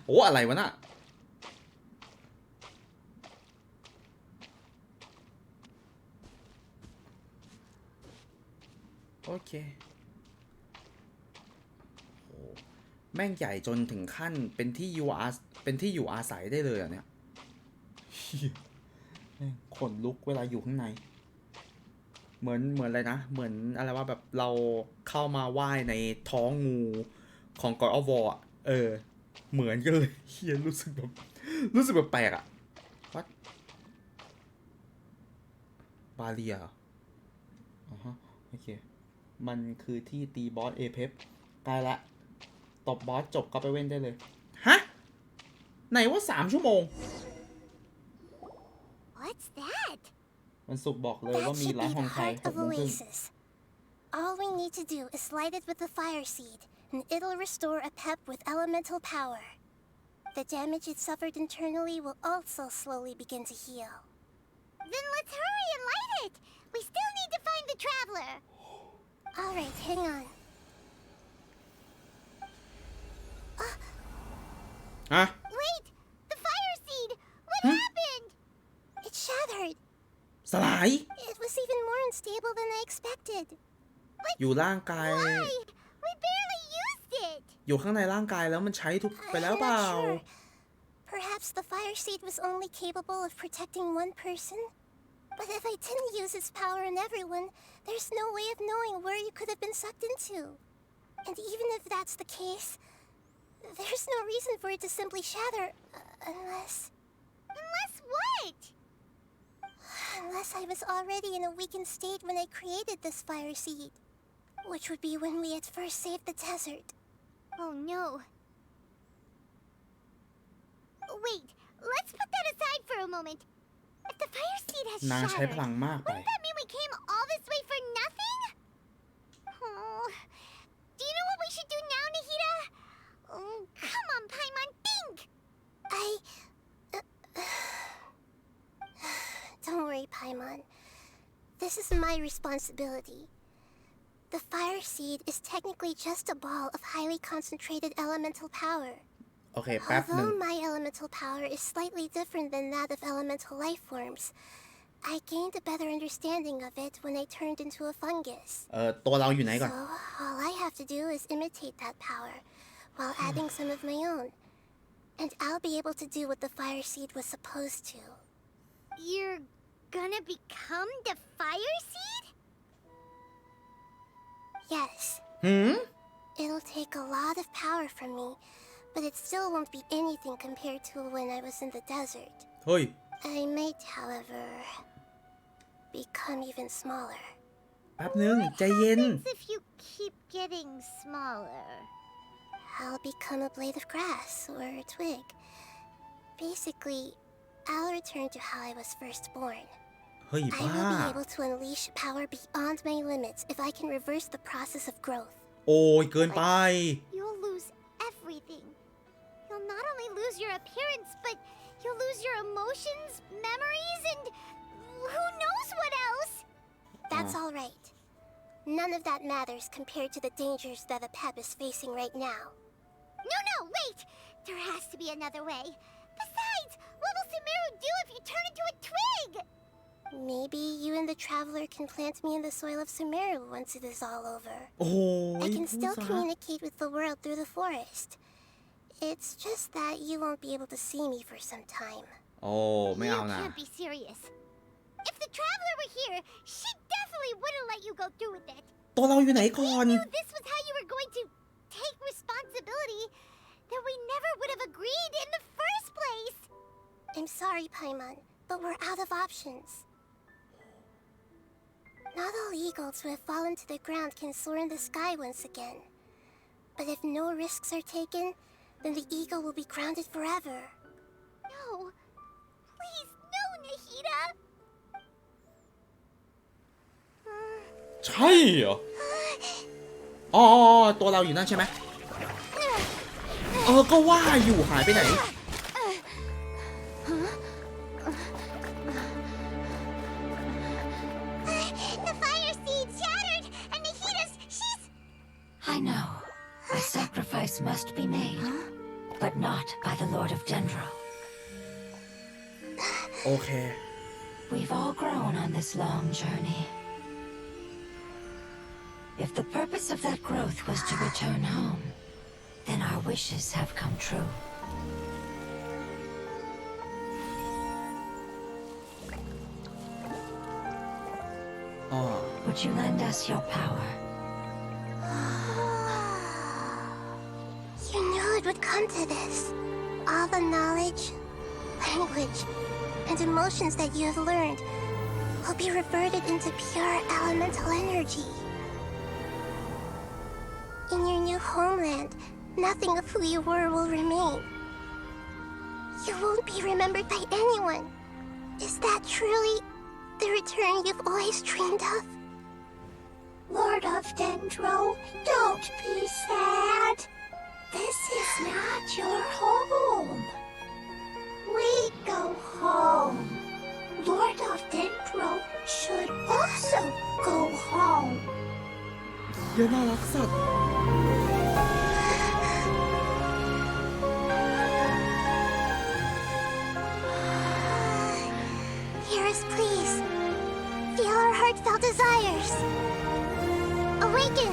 S1: โอ้อะไรวะน่ะ โอเคโอ้แม่งใหญ่จนถึงขั้นเป็นที่อยู่อาศัยได้เลยอ่ะเนี่ยแม่งขนลุกเวลาอยู่ข้างในเหมือนอะไรนะเหมือนอะไรว่าแบบเราเข้ามาว่ายในท้องงูของ God of War อ่ะเหมือนกันเลยเฮียรู้สึกแบบแปลกอ่ะวัดบาเรียอ๋อฮะโอเคมันคือที่ตีบอสเอเพปตายละตบบอสจบก็ไปเว้นได้เลยฮะไหนว่า3 ชั่วโมง
S2: What's that?
S1: มันสุกบอกเลย
S2: That
S1: ว่ามี
S2: should
S1: ร้าน
S2: be
S1: ข
S2: the
S1: องไทย
S2: heart of
S1: 6 โมงครึ่ง
S2: Oasis. All we need to do is light it with the fire seed, and it'll restore a pep with elemental power. The damage it suffered internally will also slowly begin to heal. Then let's hurry and light it! We still need to find the traveler! Alright, hang on.
S1: ฮะ
S2: Wait! The fire seed! What happened? It shattered.
S1: สลาย
S2: It was even more unstable than I expected.
S1: อยู่ร่างกาย
S2: Why? We
S1: อยู่ข้างในร่างกายแล้วมันใช้ทุกไปแล้ว
S2: I'm
S1: เปล่า
S2: not sure. Perhaps the fire seed was only capable of protecting one person. But if I didn't use its power on everyone, there's no way of knowing where you could have been sucked into. And even if that's the case, there's no reason for it to simply shatter, unless...
S6: Unless what?
S2: Unless I was already in a weakened state when I created this fire seed. Which would be when we had first saved the desert.
S6: Oh no. Wait, let's put that aside for a moment. If the fire seed has
S1: นางใช้
S6: shattered,
S1: พลังมากไป
S6: wouldn't that mean we came all this way for nothing? Oh, do you know what we should do now, Nahida? Oh, come on, Paimon, think!
S2: Don't worry, Paimon. This is my responsibility. The fire seed is technically just a ball of highly concentrated elemental power.
S1: โอเคแป๊บหนึ่ง
S2: Although my elemental power is slightly different than that of elemental life forms, I gained a better understanding of it when I turned into a fungus.
S1: ตัวเราอยู่ไหนก่อน
S2: So all I have to do is imitate that power, while adding some of my own. And I'll be able to do what the fire seed was supposed to.
S6: You're gonna become the fire seed?
S2: Yes,
S1: หืม
S2: it'll take a lot of power from me, but it still won't be anything compared to when I was in the desert.
S1: เฮ้ย
S2: I might, however, become even smaller.
S1: แป๊บหนึ่งใจเย็น
S6: As if you keep getting smaller.
S2: I'll become a blade of grass or a twig. Basically, I'll return to how I was first born.
S1: เฮ้ย
S2: I
S1: บ้า
S2: will be able to unleash power beyond my limits if I can reverse the process of growth.
S1: โอ้ยเกินไป
S6: You'll lose everything. You'll not only lose your appearance, but you'll lose your emotions, memories, and who knows what else?
S2: That's all right. None of that matters compared to the dangers that a pep is facing right now.
S6: No, wait! There has to be another way. Besides, what will Sumeru do if you turn into a twig?
S2: Maybe you and the traveler can plant me in the soil of Sumeru once it is all over.
S1: โอ้
S2: I
S1: ย
S2: can
S1: พูด
S2: still
S1: ซะ
S2: communicate with the world through the forest. It's just that you won't be able to see me for some time.
S1: โอ้ไม่
S6: You
S1: เอานะ
S6: can't be serious. If the traveler were here, she definitely wouldn't let you go through with it.
S1: ตัวเราอยู่ไหนก่อน
S6: If this was how you were going to take responsibility, then we never would have agreed in the first place.
S2: I'm sorry, Paimon, but we're out of options. Not all eagles who have fallen to the ground can soar in the sky once again. But if no risks are taken, then the eagle will be grounded forever.
S6: No. Please, no, Nahida.
S1: ใช่เหรอ อ๋อ ตัวเราอยู่นั่นใช่ไหม ก็ว่าอยู่หายไปไหน
S6: The fire seed shattered, and Nahida's, she's...
S4: I know. A sacrifice must be made, but not by the Lord of Dendro.
S1: โอเค
S4: We've all grown on this long journey. If the purpose of that growth was to return home, then our wishes have come true. Would you lend us your power?
S2: You knew it would come to this. All the knowledge, language, and emotions that you have learned will be reverted into pure elemental energy. In your new homeland, nothing of who you were will remain. You won't be remembered by anyone. Is that truly the return you've always dreamed of?
S6: Lord of Dendro, don't be sad. This is not your home. We go home. Lord of Dendro should also go home.
S1: เหี้ยน่ารักสัตว์
S2: Hear us, please. Feel our heartfelt desires. Awaken!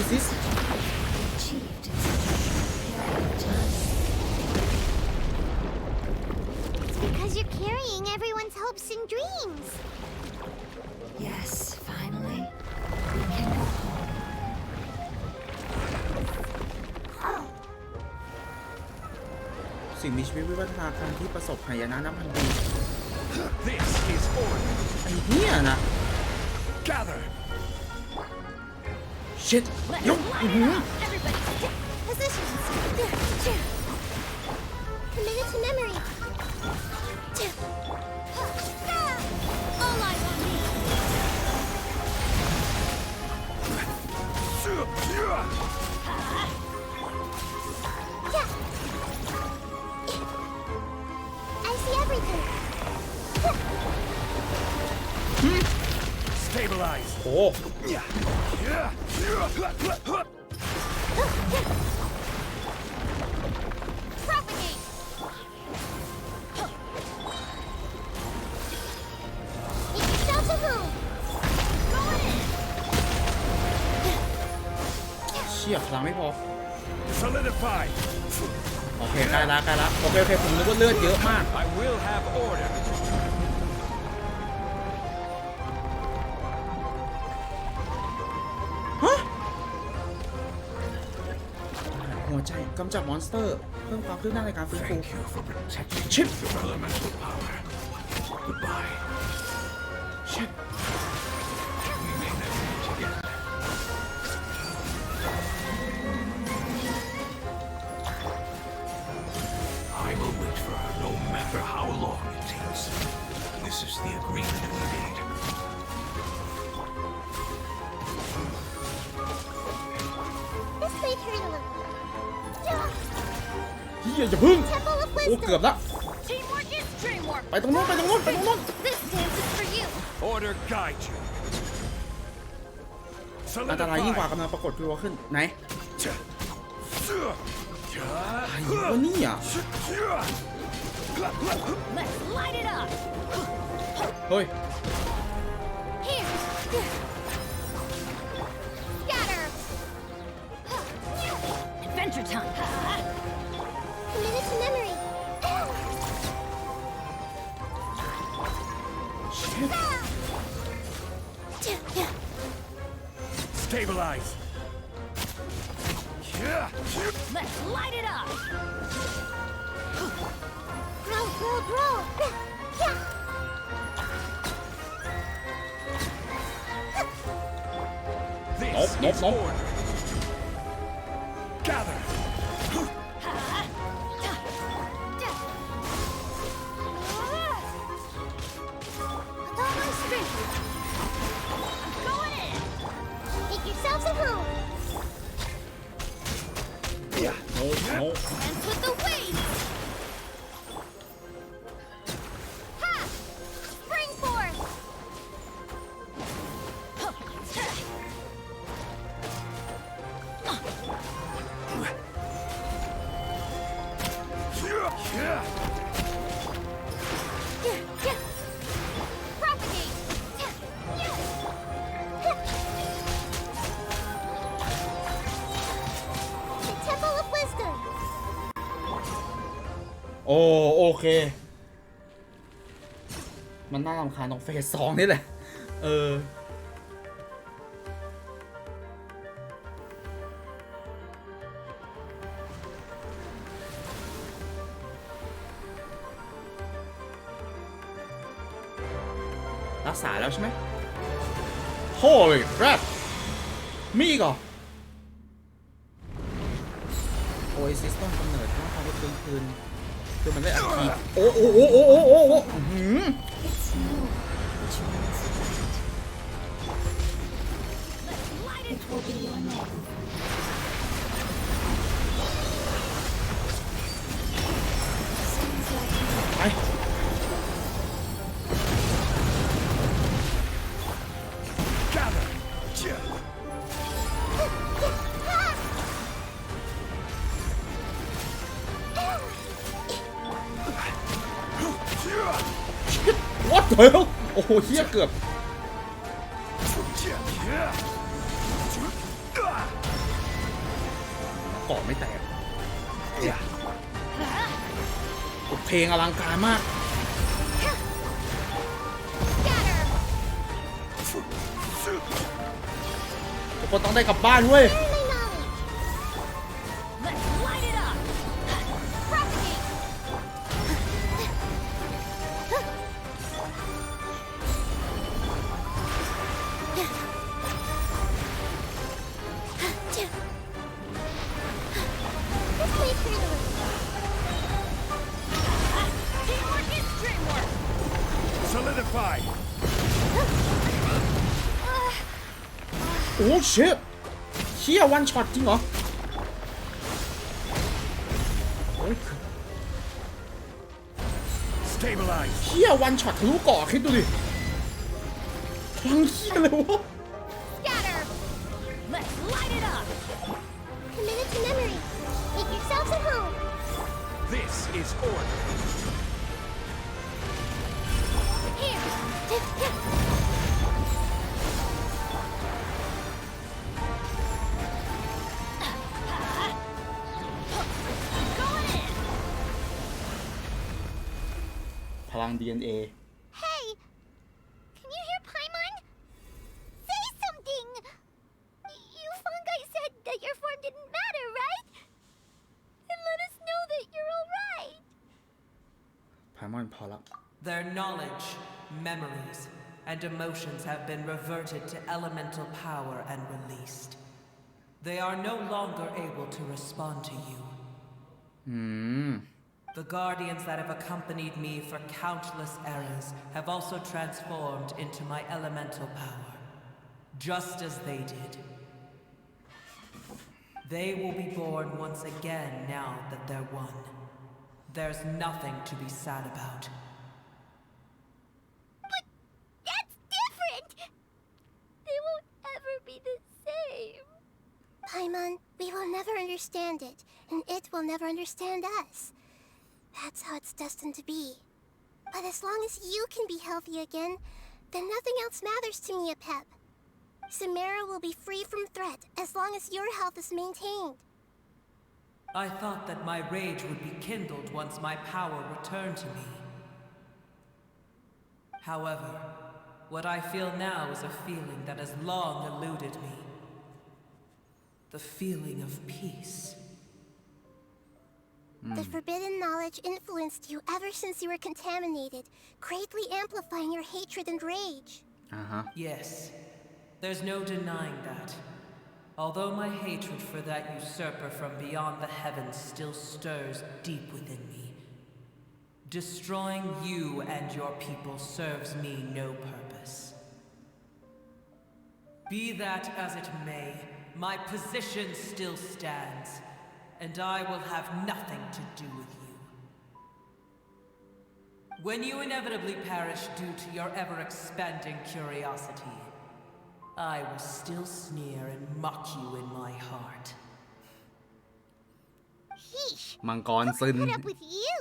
S1: Oasis
S4: Achieved in such a short period of time.
S2: It's because you're carrying everyone's hopes and dreams.
S4: Yes, finally, we can go home.
S1: สิ่งมีชีวิตวิวัฒนาการที่ประสบหายนะนับพันปี
S3: This is order.
S1: ไอ้เหี้ยนะ
S3: Gather.
S1: shit ยก
S2: Positions. Committed to memory.
S5: All eyes on me.
S2: I see everything.
S3: Stabilize.
S1: โอ้
S5: Propagate.
S2: Make yourself a room.
S5: Going in.
S1: เชี่ยพลังไม่พอ
S3: Solidify.
S1: โอเคใกล้ละใกล้ละโอเคผมนึกว่าเลือดเยอะมาก
S3: I will have order.
S1: ฮะหัวใจกำจัดมอนสเตอร์เพิ่มความคืบหน้าในการฟื้นฟู
S3: Thank you for protecting
S1: Chip.
S3: your elemental power. Goodbye.
S1: ชิบ
S3: We may never meet again. I will wait for her no matter how long it takes. This is the agreement we made.
S2: This might hurt a little.
S1: เฮียอย่าพึ่ง
S2: Temple of
S1: โอ้
S2: Wisdom.
S1: เกือบละ
S5: Teamwork is dreamwork.
S1: ไปตรงโน้นไปตรงโน้นไปตรงโน้น
S5: This dance is for you.
S3: Order guide you.
S1: อันตรายยิ่งกว่า
S3: Solidify.
S1: กำลังปรากฏตัวขึ้นไหน
S3: Yeah.
S1: ไอ้วะเนี่ย
S5: Let's light it up.
S1: เฮ้ย
S5: Here. Scatter. Adventure time.
S2: Committed to memory.
S3: Stabilize. Yeah.
S5: Let's light it up.
S2: Grow, grow, grow. Yeah.
S3: This
S1: Nope, nope,
S3: is
S1: nope.
S3: order. Gather.
S2: With all my strength.
S5: Going in.
S2: Make yourselves a room.
S1: โน้โน้
S5: Dance with the waves. Ha! Spring forth.
S1: โอเค มันน่ารำคาญตรงเฟส2นี่แหละ รักษาแล้วใช่ไหม Holy crap มีอีกเหรอ Oasis ต้นกำเนิดของความเป็นคืนคือมันได้อัดทีโอ้อื้อหือ
S4: It's you which means light. It will be your name. Seems like
S1: ไป
S3: Gather.
S1: What the hell โอ้โหเฮียเกือบ เกาะไม่แตกเพลงอลังการมากทุกคนต้องได้กลับบ้านเว้ย
S5: Let's light it up. Propagate.
S2: This way through the room.
S5: Teamwork is dreamwork.
S3: Solidify!
S1: โอ้เชฟเชี่ยวันช็อตจริงเหรอโอ้ย
S3: Stabilize!
S1: เชี่ยวันช็อตทะลุเกาะคิดดูดิพลังเชี่ยเลยวะ
S5: Scatter. Let's light it up.
S2: Committed to memory. Make yourselves at home.
S3: This is order!
S5: Here. Going in.
S1: พลัง DNA
S2: Hey! Can you hear Paimon? Say something! You fungi said that your form didn't matter, right? And let us know that you're alright.
S1: พายมอนพอละ
S7: Their knowledge, memories, and emotions have been reverted to elemental power and released. They are no longer able to respond to you. The guardians that have accompanied me for countless eras have also transformed into my elemental power, just as they did. They will be born once again now that they're one. There's nothing to be sad about.
S2: But that's different! They won't ever be the same. Paimon, we will never understand it, and it will never understand us. That's how it's destined to be. But as long as you can be healthy again, then nothing else matters to me, Apep. Samara will be free from threat as long as your health is maintained.
S7: I thought that my rage would be kindled once my power returned to me. However, what I feel now is a feeling that has long eluded me. The feeling of peace.
S2: The forbidden knowledge influenced you ever since you were contaminated, greatly amplifying your hatred and rage.
S7: Yes, there's no denying that. Although my hatred for that usurper from beyond the heavens still stirs deep within me, destroying you and your people serves me no purpose. Be that as it may, my position still stands, and I will have nothing to do with you. When you inevitably perish due to your ever-expanding curiosity, I will still sneer and mock you in my heart.
S2: Heesh!
S1: มังกรซึน
S2: Put up with you!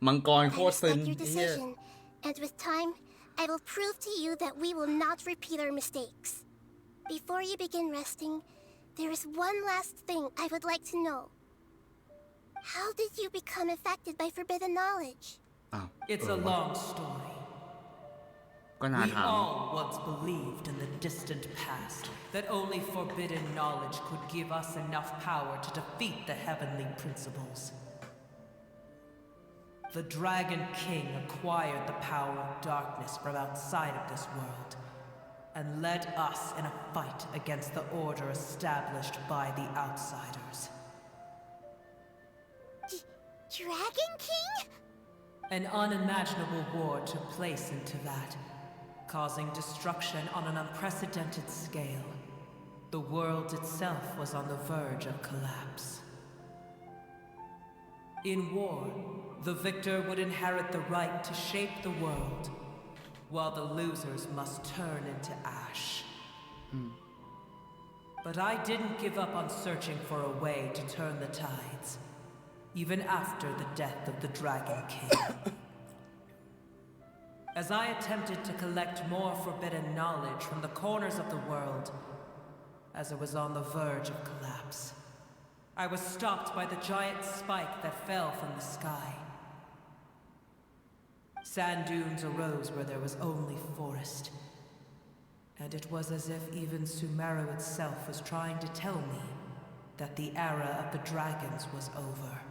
S1: มังกรโค
S2: I
S1: ตรซึน
S2: respect your
S1: เหี้ย
S2: decision, and with time, I will prove to you that we will not repeat our mistakes. Before you begin resting, there is one last thing I would like to know. How did you become affected by forbidden knowledge?
S1: อ้าว
S7: It's a long story.
S1: ก็น่า
S7: We
S1: ถาม
S7: all once believed in the distant past that only forbidden knowledge could give us enough power to defeat the heavenly principles. The Dragon King acquired the power of darkness from outside of this world and led us in a fight against the order established by the outsiders.
S2: Dragon King?
S7: An unimaginable war took place into that, causing destruction on an unprecedented scale. The world itself was on the verge of collapse. In war, the victor would inherit the right to shape the world, while the losers must turn into ash. But I didn't give up on searching for a way to turn the tides, even after the death of the Dragon King. As I attempted to collect more forbidden knowledge from the corners of the world, as it was on the verge of collapse, I was stopped by the giant spike that fell from the sky. Sand dunes arose where there was only forest. And it was as if even Sumeru itself was trying to tell me that the era of the dragons was over.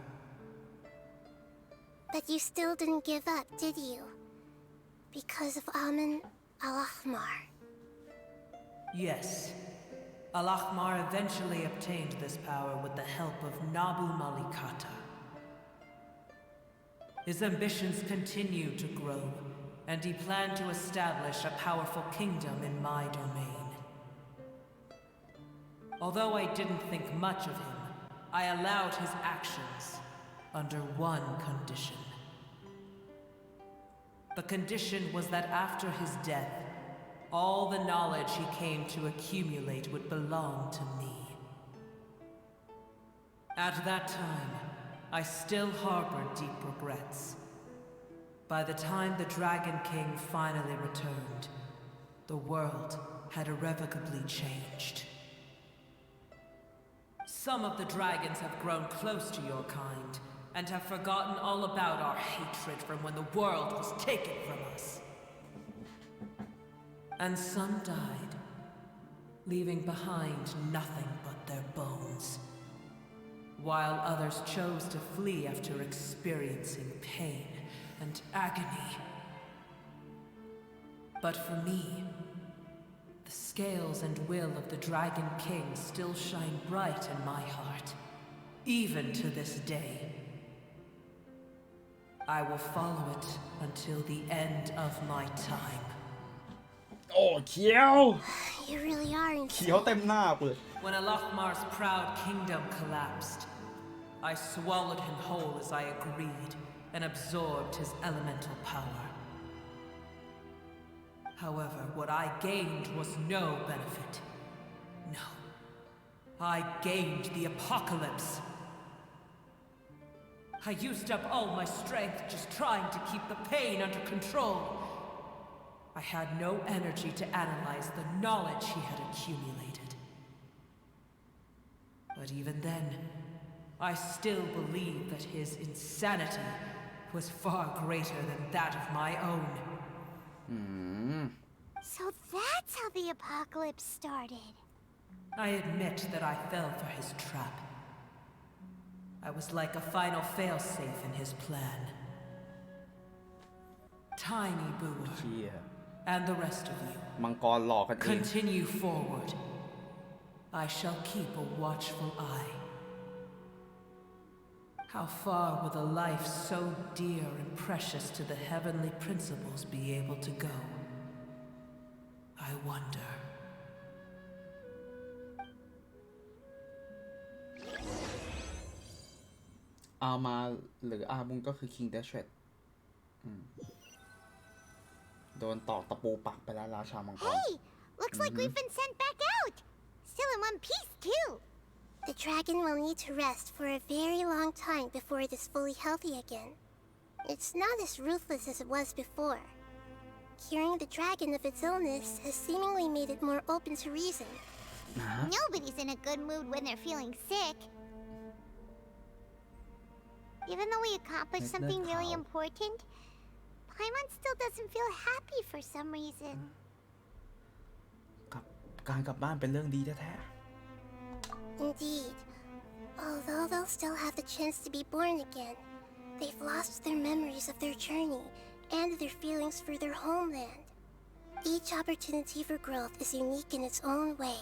S2: But you still didn't give up, did you? Because of Amun al-Ahmar.
S7: Yes. Al-Ahmar eventually obtained this power with the help of Nabu Malikata. His ambitions continued to grow, and he planned to establish a powerful kingdom in my domain. Although I didn't think much of him, I allowed his actions under one condition. The condition was that after his death, all the knowledge he came to accumulate would belong to me. At that time, I still harbored deep regrets. By the time the Dragon King finally returned, the world had irrevocably changed. Some of the dragons have grown close to your kind, and have forgotten all about our hatred from when the world was taken from us. And some died, leaving behind nothing but their bones, while others chose to flee after experiencing pain and agony. But for me, the scales and will of the Dragon King still shine bright in my heart, even to this day. I will follow it until the end of my time.
S1: โอ้เขียว
S2: You really are
S1: เขียวเต็มหน้ากูเลย
S7: When Al-Ahmar's proud kingdom collapsed, I swallowed him whole as I agreed and absorbed his elemental power. However, what I gained was no benefit. No. I gained the apocalypse. I used up all my strength just trying to keep the pain under control. I had no energy to analyze the knowledge he had accumulated. But even then, I still believed that his insanity was far greater than that of my own.
S2: So that's how the apocalypse started.
S7: I admit that I fell for his trap. I was like a final failsafe in his plan. Tiny Boo
S1: เชี่ย
S7: and the rest of you,
S1: มังกรหลอกกันเอง
S7: continue forward. I shall keep a watchful eye. How far will a life so dear and precious to the heavenly principles be able to go? I wonder.
S1: อามาหรืออามุงก็คือ King Dashret โดนตอกตะปูปักไปแล้วราชามังกร
S2: Hey! Looks like we've been sent back out! Still in one piece, too! The dragon will need to rest for a very long time before it is fully healthy again. It's not as ruthless as it was before. Curing the dragon of its illness has seemingly made it more open to reason.
S6: Nobody's in a good mood when they're feeling sick. Even though we accomplished
S1: Isn't
S6: something
S1: that
S6: really
S1: how?
S6: important, Paimon still doesn't feel happy for some reason.
S1: การกลับบ้านเป็นเรื่องดีแท้
S2: Indeed. Although they'll still have the chance to be born again, they've lost their memories of their journey and their feelings for their homeland. Each opportunity for growth is unique in its own way.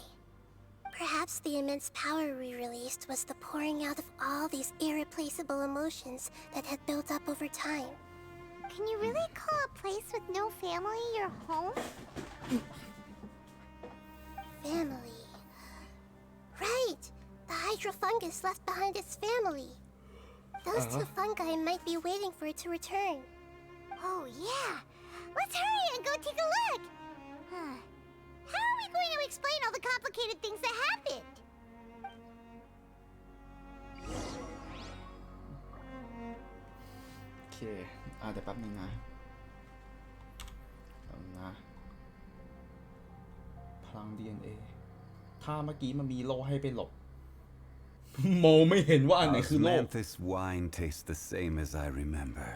S2: Perhaps the immense power we released was the pouring out of all these irreplaceable emotions that had built up over time.
S6: Can you really call a place with no family your home?
S2: Family. Right! The hydrofungus left behind its family. Those two fungi might be waiting for it to return.
S6: Oh, yeah. Let's hurry and go take a look. How are we going to explain all the complicated things that happened?
S1: โอเคเดี๋ยวแป๊บนึงนะพลัง DNA ถ้าเมื่อกี้มันมีโล่ให้ไปหลบ มองไม่เห็นว่าอันไหนคือโลก
S8: Osmanthus wine tastes the same as I remember.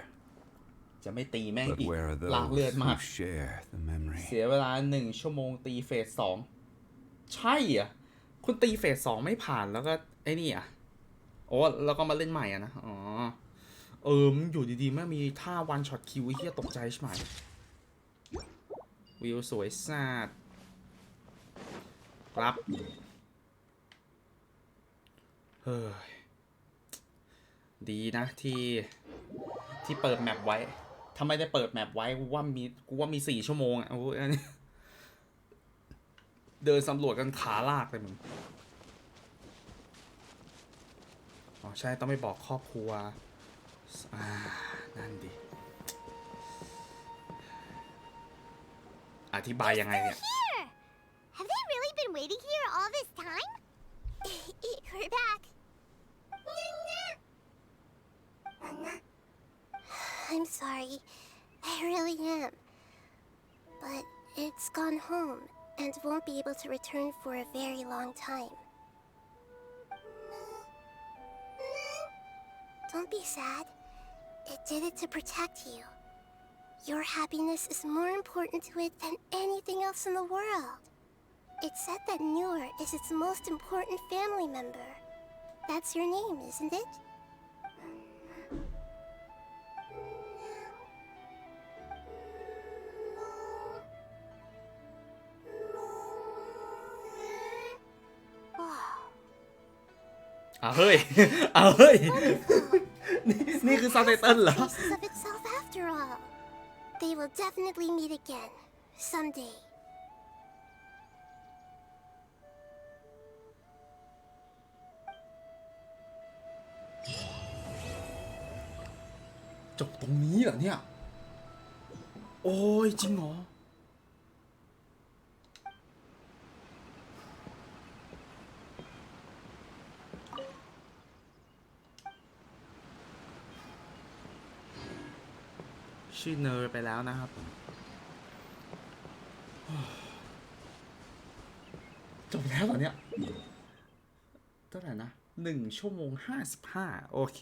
S1: จะไม่ตีแม่ง
S8: But
S1: อีก
S8: where are
S1: ลากเลือด
S8: those
S1: มาก
S8: who share the memory?
S1: เสียเวลา1 ชั่วโมงตีเฟส 2ใช่อ่ะคุณตีเฟส 2ไม่ผ่านแล้วก็ไอ้นี่อ่ะโอ้แล้วก็มาเล่นใหม่อ่ะนะอ๋อมันอยู่ดีๆแม่งมีท่าวันช็อตคิวเฮียตกใจใช่ไหมวิวสวยซาดครับเฮ้ยดีนะที่เปิดแมปไว้ถ้าไม่ได้เปิดแมปไว้กูว่ามี4 ชั่วโมงอ่ะโอ้ยเดินสำรวจกันขาลากเลยมึงอ๋อใช่ต้องไม่บอกครอบครัวนั่นดิอธิบายยังไงเนี่ย
S2: Here! Have they really been waiting here all this time? We're back. I'm sorry. I really am. But it's gone home and won't be able to return for a very long time. Don't be sad. It did it to protect you. Your happiness is more important to it than anything else in the world. It said that Noor is its most important family member. That's your name, isn't it? Wow.
S1: เฮ้ย เฮ้ย นี่คือซับไตเติ้ลเหรอ
S2: Pieces of itself after all. They will definitely meet again someday.
S1: จบตรงนี้เหรอเนี่ย โอ้ยจริงเหรอ ชื่อเนอร์ไปแล้วนะครับ จบแล้วเหรอเนี่ยเท่าไหร่นะ1 ชั่วโมง 55โอเค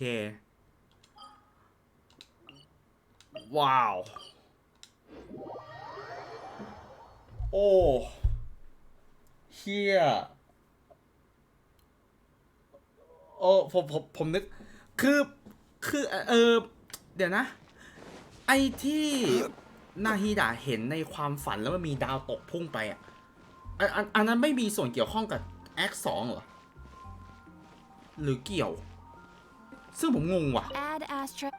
S1: ว้าว โอ้เฮียโอ้ผมนึกคือเดี๋ยวนะ ไอ้ที่นาฮิดะเห็นในความฝันแล้วมันมีดาวตกพุ่งไปอ่ะอันนั้นไม่มีส่วนเกี่ยวข้องกับแอค2เหรอ หรือเกี่ยว ซึ่งผมงงว่ะ
S5: Add Astra.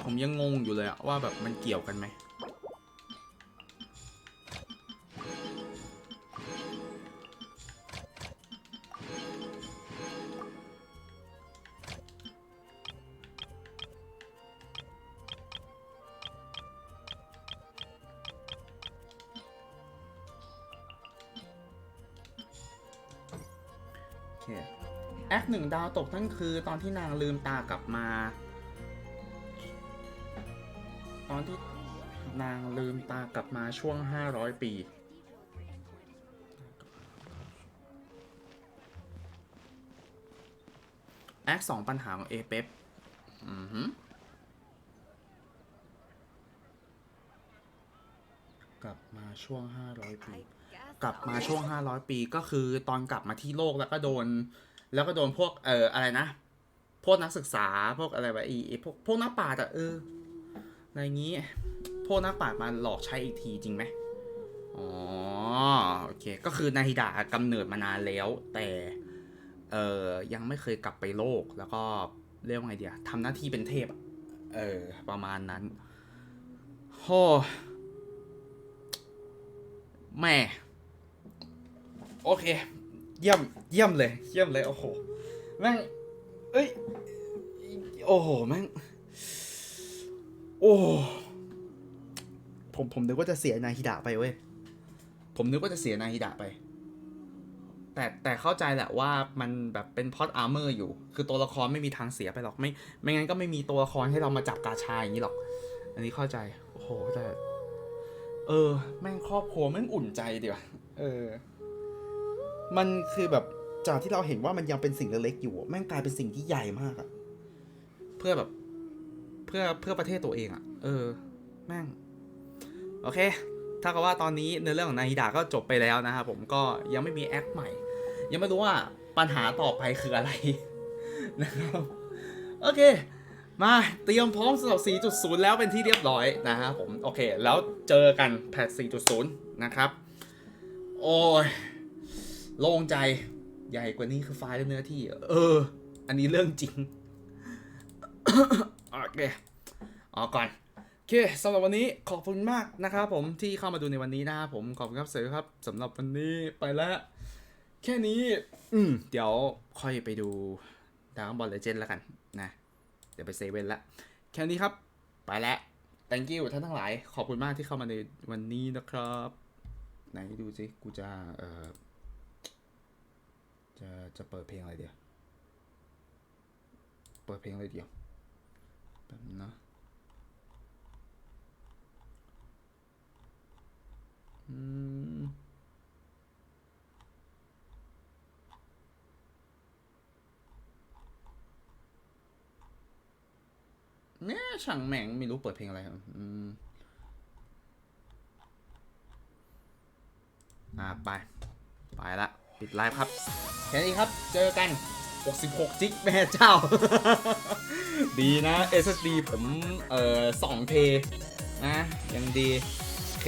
S1: ผมยังงงอยู่เลยอะว่าแบบมันเกี่ยวกันไหม โอเค แอค 1 ดาวตกนั่นคือตอนที่นางลืมตากลับมา ตอนที่นางลืมตากลับมาช่วง500 ปีแอค 2 ปัญหาของเอเปปกลับมาช่วง500 ปี กลับมาช่วง500 ปีก็คือตอนกลับมาที่โลกแล้วก็โดนพวกอะไรนะ พวกนักศึกษาพวกอะไรวะพวกนักปราชญ์อะไรงี้พวกนักปราชญ์มาหลอกใช้อีกทีจริงไหมอ๋อโอเคก็คือนาฮิดะกำเนิดมานานแล้วแต่ยังไม่เคยกลับไปโลกแล้วก็เรียกว่าไงเดียทำหน้าที่เป็นเทพประมาณนั้นโอ้แม่โอเคเยี่ยมเลยโอ้โหแม่งโอ้โหแม่งโอ้ผมนึกว่าจะเสียนาฮิดะไปเว้ยแต่เข้าใจแหละว่ามันแบบเป็นพล็อตอาร์เมอร์อยู่คือตัวละครไม่มีทางเสียไปหรอกไม่งั้นก็ไม่มีตัวละครให้เรามาจับกาชาอย่างนี้หรอกอันนี้เข้าใจโอ้โหแต่แม่งครอบครัวแม่งอุ่นใจดีว่ะมันคือแบบ จากที่เราเห็นว่ามันยังเป็นสิ่งเล็กๆอยู่แม่งกลายเป็นสิ่งที่ใหญ่มากอะเพื่อแบบเพื่อประเทศตัวเองอะแม่งโอเคถ้ากับว่าตอนนี้ในเรื่องของนาฮิดะก็จบไปแล้วนะครับผมก็ยังไม่มีแอคใหม่ยังไม่รู้ว่าปัญหาต่อไปคืออะไร นะครับโอเคมาเตรียมพร้อมสำหรับ 4.0 แล้วเป็นที่เรียบร้อยนะครับผมโอเคแล้วเจอกันแพท 4.0 นะครับโอ้ยโล่งใจใหญ่กว่านี้คือไฟล์และเนื้อที่อันนี้เรื่องจริง โอเคก่อนโอเคสำหรับวันนี้ขอบคุณมากนะครับผมที่เข้ามาดูในวันนี้นะครับผมขอบคุณครับเสือครับสำหรับวันนี้ไปแล้วแค่นี้เดี๋ยวค่อยไปดูดราก้อนบอลเลเจนด์แล้วกันนะเดี๋ยวไปเซเว่นละแค่นี้ครับไปแล้ว thank you ท่านทั้งหลายขอบคุณมากที่เข้ามาในวันนี้นะครับไหนดูสิกูจะเปิดเพลงอะไรเดี๋ยวเปิดเพลงอะไรเดี๋ยวแป๊บนะเนี่ยช่างแม่งไม่รู้เปิดเพลงอะไรครับไปละปิดไลฟ์ครับแค่นี้ครับเจอกัน66จิกแม่เจ้า ดีนะ SSD ผม2 เทนะยังดีโอเค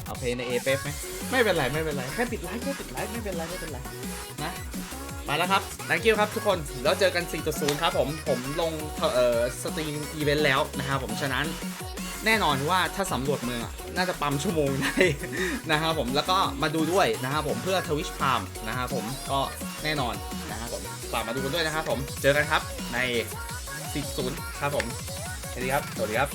S1: เอาเพลงใน APF ไหมไม่เป็นไรแค่ปิดไลฟ์ไม่เป็นไรนะไปแล้วครับ thank you ครับทุกคนแล้วเจอกัน 4.0 ครับผมลงสตรีมอีเวนต์แล้วนะครับผมฉะนั้นแน่นอนว่าถ้าสำรวจเมืองน่าจะปั๊มชั่วโมงได้ นะครับผมแล้วก็มาดูด้วยนะครับผมเพื่อ Twitch Prime นะครับผมก็แน่นอนนะครับผมฝากมาดูกันด้วยนะครับผมเจอกันครับใน 4.0 ครับผมสวัสดีครับ